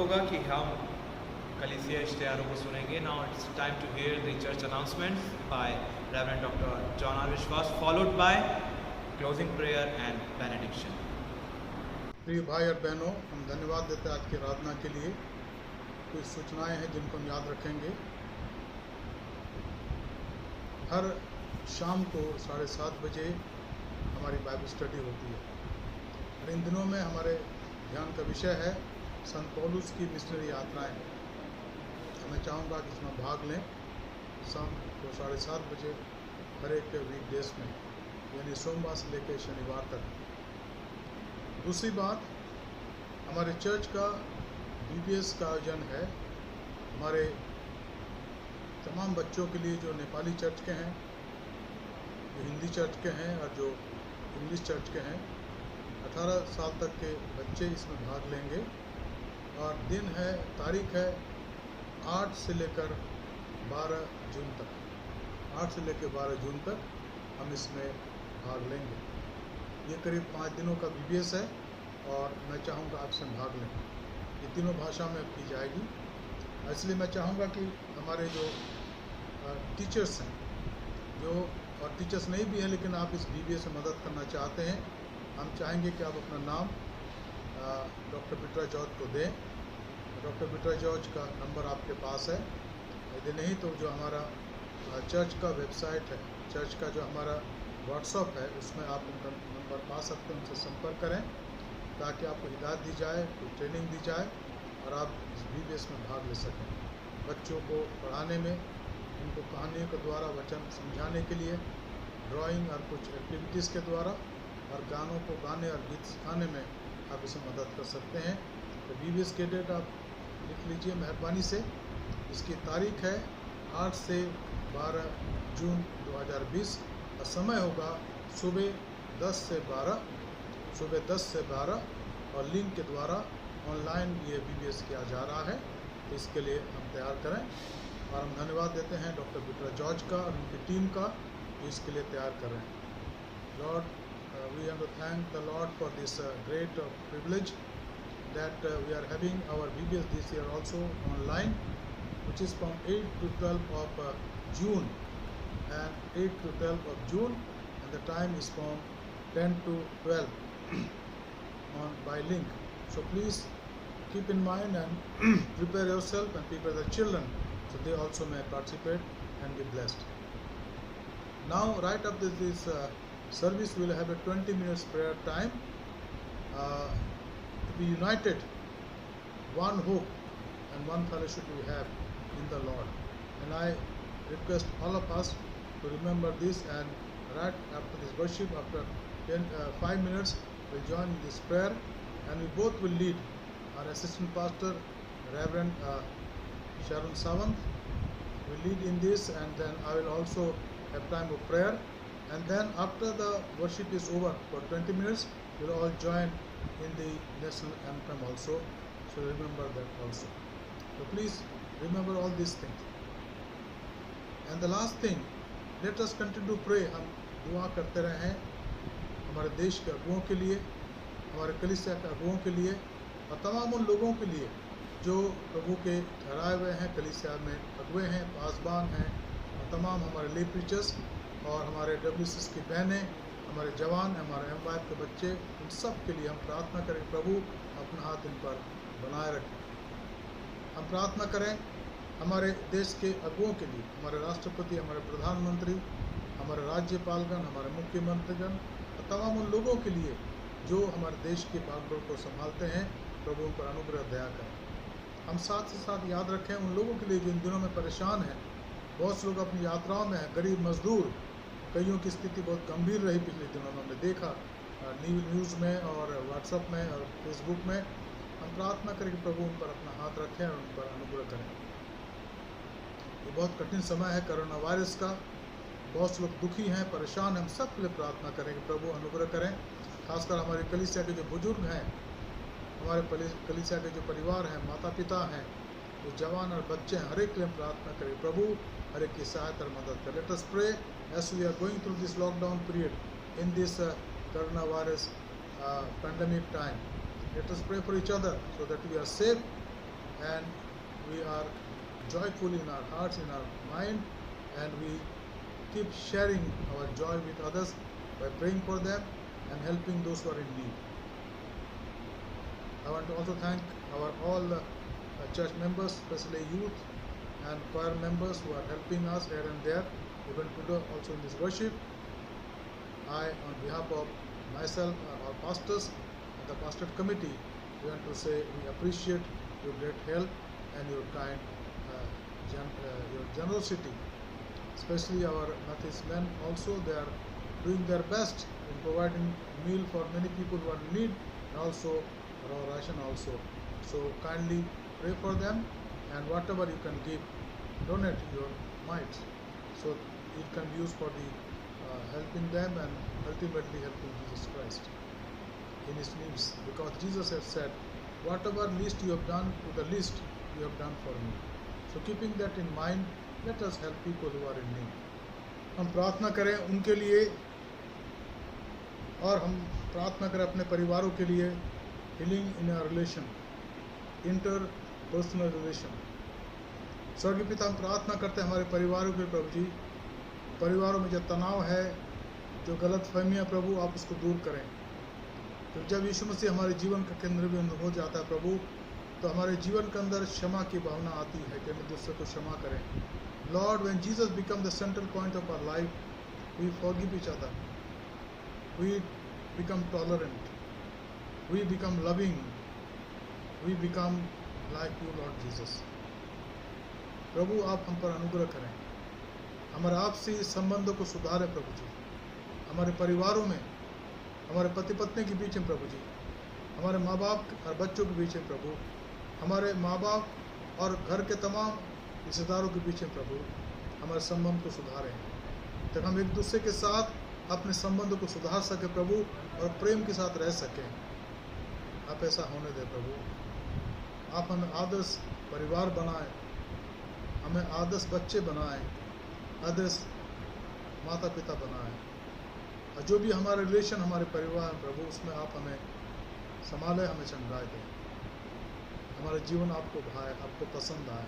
होगा कि हम कलीसिया इश्तिहारों को सुनेंगे. Now it's time to hear the church announcements by Reverend Dr. John R. Vishwas, followed by closing prayer and benediction. प्रिय भाई और बहनों, हम धन्यवाद देते हैं आज की आराधना के लिए. कुछ सूचनाएं हैं जिनको हम याद रखेंगे. हर शाम को 7:30 बजे हमारी बाइबल स्टडी होती है और इन दिनों में हमारे ध्यान का विषय है संत पौलुस की मिशनरी यात्राएं. मैं चाहूँगा कि इसमें भाग लें. शाम को 7:30 बजे हर एक वीकडेज में, यानी सोमवार से लेकर शनिवार तक. दूसरी बात, हमारे चर्च का BBS का आयोजन है. हमारे तमाम बच्चों के लिए जो नेपाली चर्च के हैं, जो हिंदी चर्च के हैं और जो इंग्लिश चर्च के हैं, 18 साल तक के बच्चे इसमें भाग लेंगे. और दिन है, तारीख है 8 से लेकर 12 जून तक. 8 से लेकर 12 जून तक हम इसमें भाग लेंगे. ये करीब 5 दिनों का BBS है और मैं चाहूँगा आप इसमें भाग लें. ये तीनों भाषा में की जाएगी. इसलिए मैं चाहूँगा कि हमारे जो टीचर्स हैं, जो और टीचर्स नहीं भी हैं लेकिन आप इस BBS में मदद करना चाहते हैं, हम चाहेंगे कि आप अपना नाम डॉक्टर पीटर जॉर्ज को दें. डॉक्टर पीटर जॉर्ज का नंबर आपके पास है. यदि नहीं तो जो हमारा चर्च का वेबसाइट है, चर्च का जो हमारा व्हाट्सअप है, उसमें आप उनका नंबर पा सकते हैं. उनसे संपर्क करें ताकि आपको हिदायत दी जाए, कोई ट्रेनिंग दी जाए और आप इस BBS में भाग ले सकें. बच्चों को पढ़ाने में, उनको कहानियों के द्वारा वचन समझाने के लिए, ड्राइंग और कुछ एक्टिविटीज़ के द्वारा, और गानों को गाने और गीत सिखाने में आप इसे मदद कर सकते हैं. तो BBS के डेट आप लिख लीजिए मेहरबानी से. इसकी तारीख है 8 से 12 जून 2020 और समय होगा सुबह 10 से 12 और लिंक के द्वारा ऑनलाइन ये BBS किया जा रहा है. तो इसके लिए हम तैयार करें और हम धन्यवाद देते हैं डॉक्टर पीटर जॉर्ज का और उनकी टीम का जो इसके लिए तैयार कर रहे हैं. Lord, we have to thank the Lord for this great privilege that we are having our BBS this year also online, which is from 8 to 12 of June and 8 to 12 of June, and the time is from 10 to 12 by link. So please keep in mind and prepare yourself and prepare the children so they also may participate and be blessed. Now right after this service we will have a 20 minutes prayer time to be united, one hope and one fellowship we have in the Lord. And I request all of us to remember this, and right after this worship, after 5 minutes we'll join in this prayer and we both will lead. Our assistant pastor Reverend Sharon Savant will lead in this, and then I will also have time of prayer, and then after the worship is over for 20 minutes we'll all join in the national anthem also. So remember that also. So please remember all these things. And the last thing, let us continue to pray. हम दुआ करते रहें हमारे देश के अगुओं के लिए, हमारे कलीसिया के अगुओं के लिए और तमाम उन लोगों के लिए जो प्रभु के ठहराए हुए हैं, कलीसिया में अगुए हैं, पासबान हैं, और तमाम हमारे ले प्रीचर्स और हमारे WCS की बहनें, हमारे जवान, हमारे M5 के बच्चे, उन सब के लिए हम प्रार्थना करें प्रभु अपना हाथ इन पर बनाए रखें. हम प्रार्थना करें हमारे देश के अगुओं के लिए, हमारे राष्ट्रपति, हमारे प्रधानमंत्री, हमारे राज्यपालगण, हमारे मुख्यमंत्रीगण और तमाम उन लोगों के लिए जो हमारे देश की बागडोर को संभालते हैं. प्रभु उन पर अनुग्रह दया करें. हम साथ ही साथ याद रखें उन लोगों के लिए जो इन दिनों में परेशान हैं. बहुत से लोग अपनी यात्राओं में हैं, गरीब मजदूर, कईयों की स्थिति बहुत गंभीर रही पिछले दिनों में, हमने देखा न्यूज़ में और व्हाट्सएप में और फेसबुक में. हम प्रार्थना करें कि प्रभु उन पर अपना हाथ रखें और उन पर अनुग्रह करें. ये बहुत कठिन समय है कोरोना वायरस का. बहुत से लोग दुखी हैं, परेशान हैं. हम सब के लिए प्रार्थना करें कि प्रभु अनुग्रह करें. खासकर हमारे कलीसिया के जो बुजुर्ग हैं, हमारे कलीसिया के जो परिवार हैं, माता पिता हैं, जो जवान और बच्चे हैं, हर एक के लिए हम प्रार्थना करें प्रभु हर एक की सहायता और मदद करें. Let us pray as we are going through this lockdown period in this coronavirus pandemic time. Let us pray for each other so that we are safe and we are joyful in our hearts, in our mind, and we keep sharing our joy with others by praying for them and helping those who are in need. I want to also thank our all church members, especially youth and choir members who are helping us here and there, even today also in this worship. I, on behalf of myself and our pastors and the pastorate committee, we want to say we appreciate your great help and your kind, your generosity. Especially our Methodist men also, they are doing their best in providing meal for many people who are in need, and also raw ration also. So kindly pray for them, and whatever you can give, donate your might, so it can be used for the helping them and ultimately helping Jesus Christ in his needs. Because Jesus has said, whatever least you have done to the least, you have done for me. So keeping that in mind, let us help people who are in need. हम प्रार्थना करें उनके लिए, और हम प्रार्थना करें अपने परिवारों के लिए. Healing in a relation, interpersonal relation. स्वर्गीय पिता, हम प्रार्थना करते हैं हमारे परिवारों के प्रभु जी, परिवारों में जो तनाव है, जो गलत फहमियाँ प्रभु, आप उसको दूर करें. तो जब यीशु मसीह हमारे जीवन का केंद्र बिंदु हो जाता है प्रभु, तो हमारे जीवन के अंदर क्षमा की भावना आती है कि हम दूसरे को क्षमा करें. Lord, when Jesus become the central point of our life, we forgive each other, we become tolerant, we become loving, we become like you Lord Jesus. प्रभु, आप हम पर अनुग्रह करें, हमारे आपसी संबंधों को सुधारें प्रभु जी. हमारे परिवारों में, हमारे पति पत्नी के बीच में प्रभु जी, हमारे माँ बाप और बच्चों के बीच में प्रभु, हमारे माँ बाप और घर के तमाम रिश्तेदारों के बीच में प्रभु, हमारे संबंध को सुधारें, ताकि हम एक दूसरे के साथ अपने संबंधों को सुधार सके प्रभु, और प्रेम के साथ रह सकें. आप ऐसा होने दें प्रभु. आप हमें आदर्श परिवार बनाएं, हमें आदर्श बच्चे बनाएं, आदर्श माता पिता बनाएं, और जो भी हमारे रिलेशन, हमारे परिवार में प्रभु, उसमें आप हमें संभालें, हमें चंगाए दें, हमारे जीवन आपको भाए, आपको पसंद आए.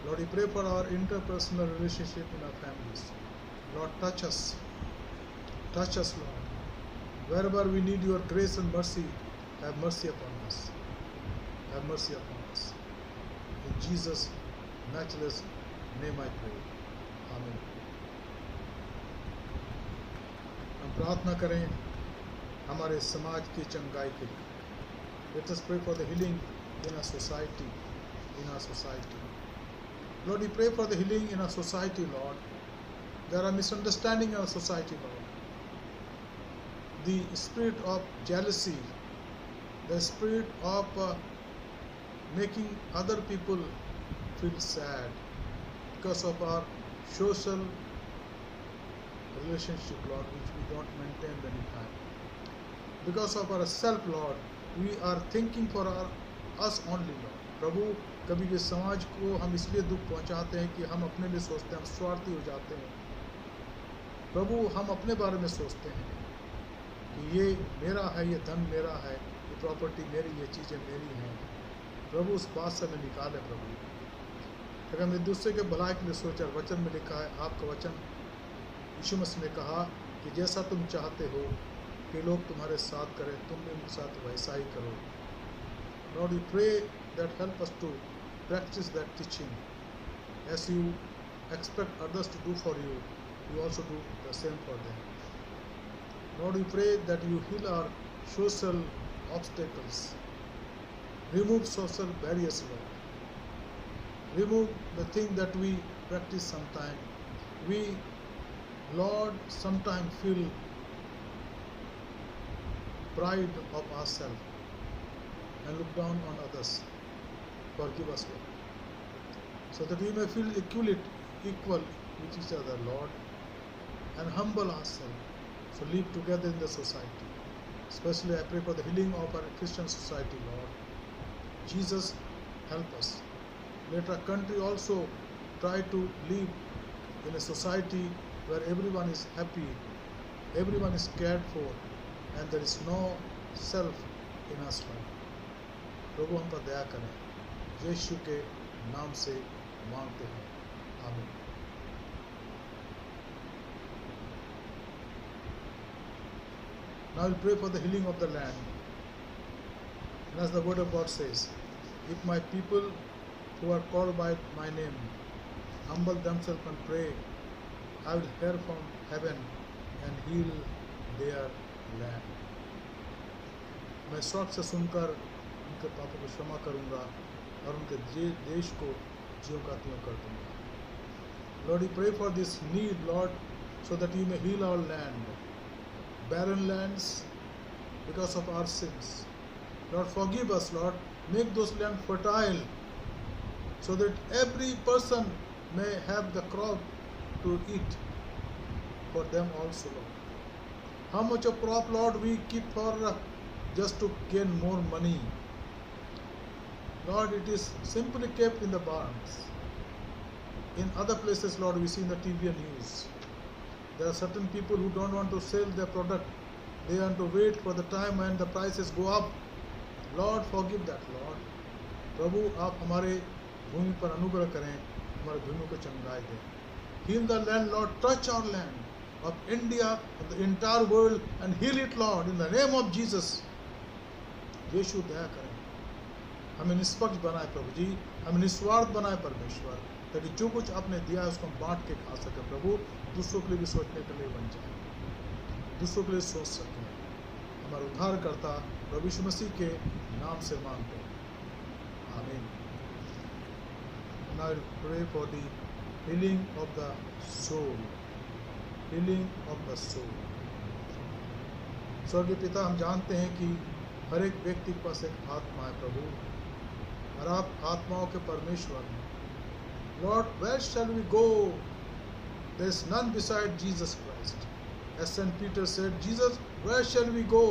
Lord, we pray for our interpersonal relationship in our families. Lord, touch us Lord. Wherever we need your grace and mercy, have mercy upon us. Have mercy upon us. In Jesus' matchless name I pray. Amen. हम प्रार्थना करें हमारे समाज की चंगाई के लिए. Let us pray for the healing in our society. In our society. Lord, we pray for the healing in our society, Lord. There are misunderstandings in our society, Lord. The spirit of jealousy, the spirit of making other people feel sad because of our social relationship, Lord, which we don't maintain any time. Because of our self, Lord, we are thinking for us only, Lord. प्रभु, कभी भी समाज को हम इसलिए दुख पहुंचाते हैं कि हम अपने लिए सोचते हैं, हम स्वार्थी हो जाते हैं. प्रभु, हम अपने बारे में सोचते हैं कि ये मेरा है, ये धन मेरा है, ये प्रॉपर्टी मेरी, ये चीज़ें मेरी हैं. प्रभु, उस बात से हमें निकाले प्रभु. अगर हम एक दूसरे के भलाई के लिए सोचा, वचन में लिखा है, आपका वचन यीशु मसीह ने कहा कि जैसा तुम चाहते हो कि लोग तुम्हारे साथ करें, तुम भी उनके साथ वैसा ही करो. Lord, we pray that help us to practice that teaching. As you expect others to do for you, you also do the same for them. Lord, we pray that you heal our social obstacles. Remove social barriers, Lord. Remove the thing that we practice sometimes. We, Lord, sometimes feel pride of ourselves and look down on others. Forgive us, Lord, so that we may feel equal with each other, Lord, and humble ourselves. So live together in the society. Especially I pray for the healing of our Christian society, Lord. Jesus, help us. Let our country also try to live in a society where everyone is happy, everyone is cared for, and there is no self in us, Lord. प्रभु, हम पर दया करें. यीशु के नाम से मांगते हैं, आमीन। Now we'll pray for the healing of the land. And as the word of God says, if my people who are called by my name humble themselves and pray, I will hear from heaven and heal their land. मैं स्वर्ग से सुनकर उनके पापों को क्षमा करूंगा और उनके देश को ज्यों का त्यों कर दूंगा। Lord, we pray for this need, Lord, so that you may heal our land, barren lands because of our sins. Lord, forgive us, Lord. Make those lands fertile so that every person may have the crop to eat for them also, Lord. How much of crop, Lord, we keep for just to gain more money. Lord, it is simply kept in the barns. In other places, Lord, we see in the TV and news, there are certain people who don't want to sell their product. They want to wait for the time when the prices go up. Lord, forgive that, Lord. प्रभु आप हमारे भूमि पर अनुग्रह करें, हमारे भूमि को चंगाई दें. Heal the land, Lord. Touch our land of India, of the entire world, and heal it, Lord, in the name of Jesus. यीशु दया करें, हमें निष्पक्ष बनाए प्रभु जी, हमें निस्वार्थ बनाए परमेश्वर, ताकि जो कुछ आपने दिया है उसको हम बांट के खा सके प्रभु, दूसरों के लिए भी सोचने के लिए बन जाए, दूसरों के लिए सोच सकें. हमारे उद्धारकर्ता प्रभु यीशु मसीह के नाम से मांगते हैं, आमीन. Now pray for the healing of the soul, healing of the soul. स्वर्गीय पिता, हम जानते हैं कि हर एक व्यक्ति के पास एक आत्मा है प्रभु, और आप आत्माओं के परमेश्वर हैं. Lord, where shall we go? There is none beside Jesus Christ. As St. Peter said, Jesus, where shall we go?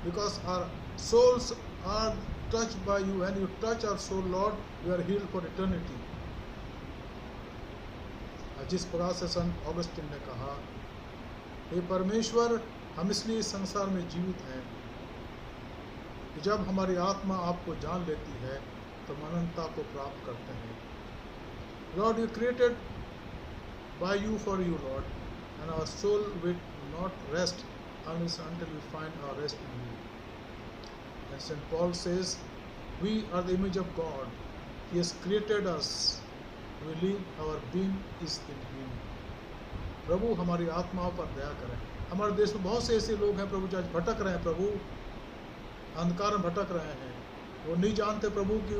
Because our souls are touched by you. When you touch our soul, Lord, we are healed for eternity. जिस प्रकार से संत Augustine ने कहा, हे परमेश्वर, हम इसलिए इस संसार में जीवित हैं कि जब हमारी आत्मा आपको जान लेती है तो अनंतता को प्राप्त करते हैं. Lord, you created by you for you, Lord, and our soul will not rest unless until we find our rest in you. And St. Paul says, we are the image of God. He has created us. We live, our being is in Him. प्रभु हमारी आत्माओं पर दया करें. हमारे देश में बहुत से ऐसे लोग हैं प्रभु जो आज भटक रहे हैं प्रभु, अंधकार में भटक रहे हैं. वो नहीं जानते प्रभु कि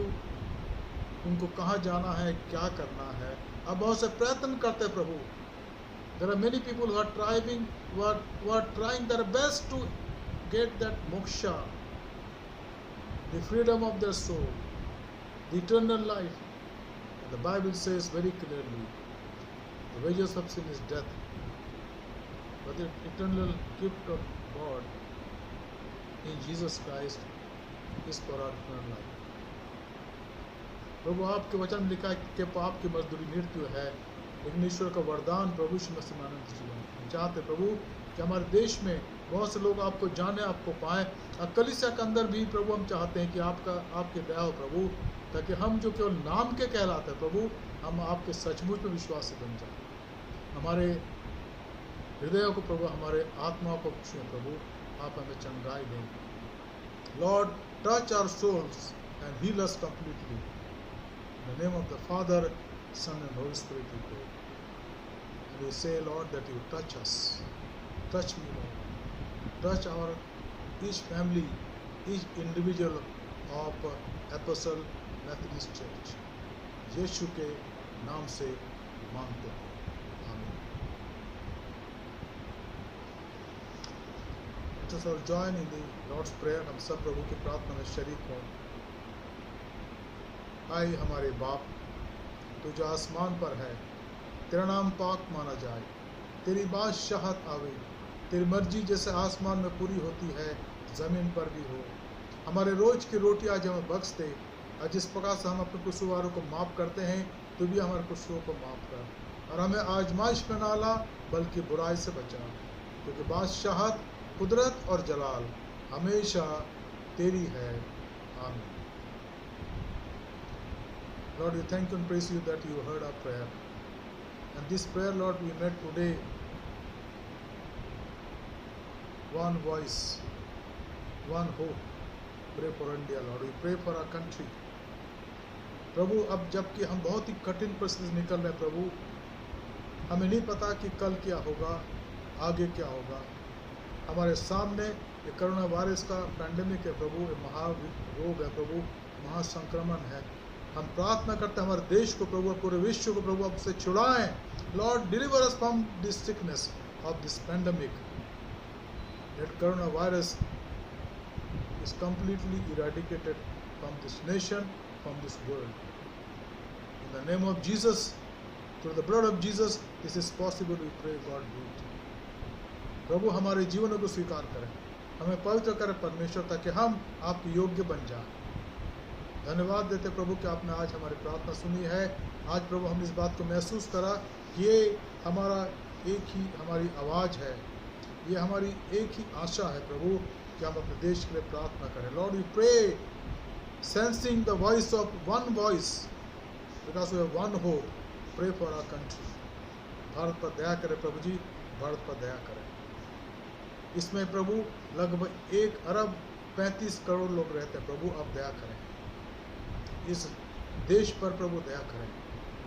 उनको कहाँ जाना है, क्या करना है. अब बहुत से प्रयत्न करते हैं प्रभु. There are many people who are trying their best to get that moksha, the freedom of their soul, the eternal life. And the Bible says very clearly, the wages of sin is death, but the eternal gift of God in Jesus Christ is for our eternal life. प्रभु आपके वचन में लिखा है कि पाप की मजदूरी मृत्यु है, लेकिन ईश्वर का वरदान प्रभु यीशु मसीह में अनंत जीवन. हम चाहते प्रभु कि हमारे देश में बहुत से लोग आपको जाने, आपको पाएं. और कलीसिया के अंदर भी प्रभु हम चाहते हैं कि आपकी दया हो प्रभु, ताकि हम जो केवल नाम के कहलाते हैं प्रभु, हम आपके सचमुच में विश्वासी बन जाए. हमारे हृदयों को प्रभु, हमारे आत्माओं को छुएं प्रभु, आप हमें चंगाई दें. Lord, touch our souls and heal us completely. In the name of the Father, Son and Holy Spirit we pray. And we say, Lord, that you touch us. Touch me, Lord. Touch each family, each individual of Apostle Methodist Church. यीशु के नाम से मांगते हैं, आमीन. Let us all join in the Lord's Prayer. हम सब प्रभु की प्रार्थना में शरीक हों. आए हमारे बाप, तू जो आसमान पर है, तेरा नाम पाक माना जाए, तेरी बादशाहत आवे, तेरी मर्जी जैसे आसमान में पूरी होती है ज़मीन पर भी हो. हमारे रोज की रोटी आज हमें बख्श दे, और जिस प्रकार से हम अपने कसूरवारों को माफ़ करते हैं, तू भी हमारे कसूरों को माफ़ कर. और हमें आजमाइश में ना ला, बल्कि बुराई से बचा, क्योंकि बादशाहत, कुदरत और जलाल हमेशा तेरी है, आमीन. Lord, we thank you and praise you that you heard our prayer. And this prayer, Lord, we made today one voice, one hope. Pray for India, Lord. We pray for our country. प्रभु, अब जबकि हम बहुत ही कठिन परिस्थिति से निकल रहे हैं प्रभु, हमें नहीं पता कि कल क्या होगा, आगे क्या होगा। हमारे सामने ये कोरोना वायरस का पैंडेमिक है प्रभु, ये महारोग है प्रभु, महासंक्रमण है। हम प्रार्थना करते हैं हमारे देश को प्रभु, पूरे विश्व को प्रभु अब से छुड़ाएं। Lord, deliver us from this sickness of this pandemic. That coronavirus is completely eradicated from this nation, from this world. In the name of Jesus, through the blood of Jesus, this is possible. We pray, God, do it. प्रभु, हमारे जीवनों को स्वीकार करें, हमें पवित्र करें परमेश्वर, ताकि हम आपके योग्य बन जाएं। धन्यवाद देते प्रभु कि आपने आज हमारी प्रार्थना सुनी है। आज प्रभु हम इस बात को महसूस करा कि ये हमारा एक ही हमारी आवाज़ है, ये हमारी एक ही आशा है प्रभु कि हम अपने देश के लिए प्रार्थना करें। Lord, we pray sensing the voice of one voice because we have one hope. Pray for our country. Bharat पर दया करें प्रभु जी, भारत पर दया करें। इसमें प्रभु लगभग 1 अरब 35 करोड़ लोग रहते हैं प्रभु, आप दया करें। इस देश पर प्रभु दया करें,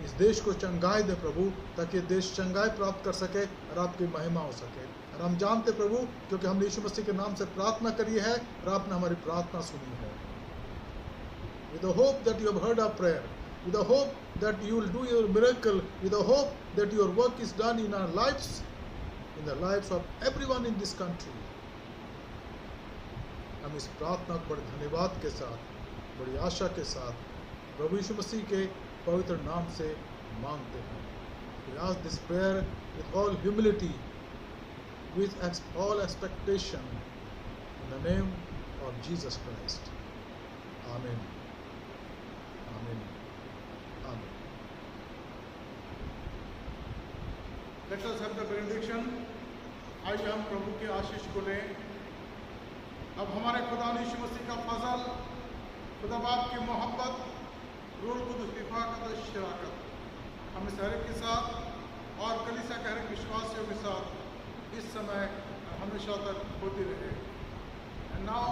इस देश को चंगाई दे प्रभु, ताकि देश चंगाई प्राप्त कर सके और आपकी महिमा हो सके। और हम जानते प्रभु, क्योंकि हमने यीशु मसीह के नाम से प्रार्थना करी है और आपने हमारी प्रार्थना सुनी है। With the hope that you have heard our prayer, with the hope that you will do your miracle, with the hope that your work is done in our lives, in the lives of everyone in this country, हम इस प्रार्थना को बड़े धन्यवाद के साथ, बड़ी आशा के साथ प्रभु यीशु मसीह के पवित्र नाम से मांगते हैं। We ask this prayer with all humility, with all expectation, in the name of Jesus Christ. Amen. Amen. Amen. Let us have the benediction. आइए हम प्रभु के आशीष को लें। अब हमारे खुदा यीशु मसीह का फजल, खुदा बाप की मोहब्बत, रूह कुदस की हिफाज़त शराकत हम इस हर एक के साथ और कलीसिया के हर एक विश्वासियों के साथ इस समय हमेशा तक होती रहे। And now,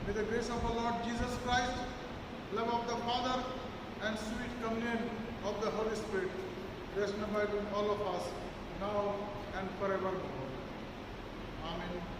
may the grace of our Lord Jesus Christ, love of the Father, and sweet communion of the Holy Spirit rest and abide with all of us now and forevermore. Amen.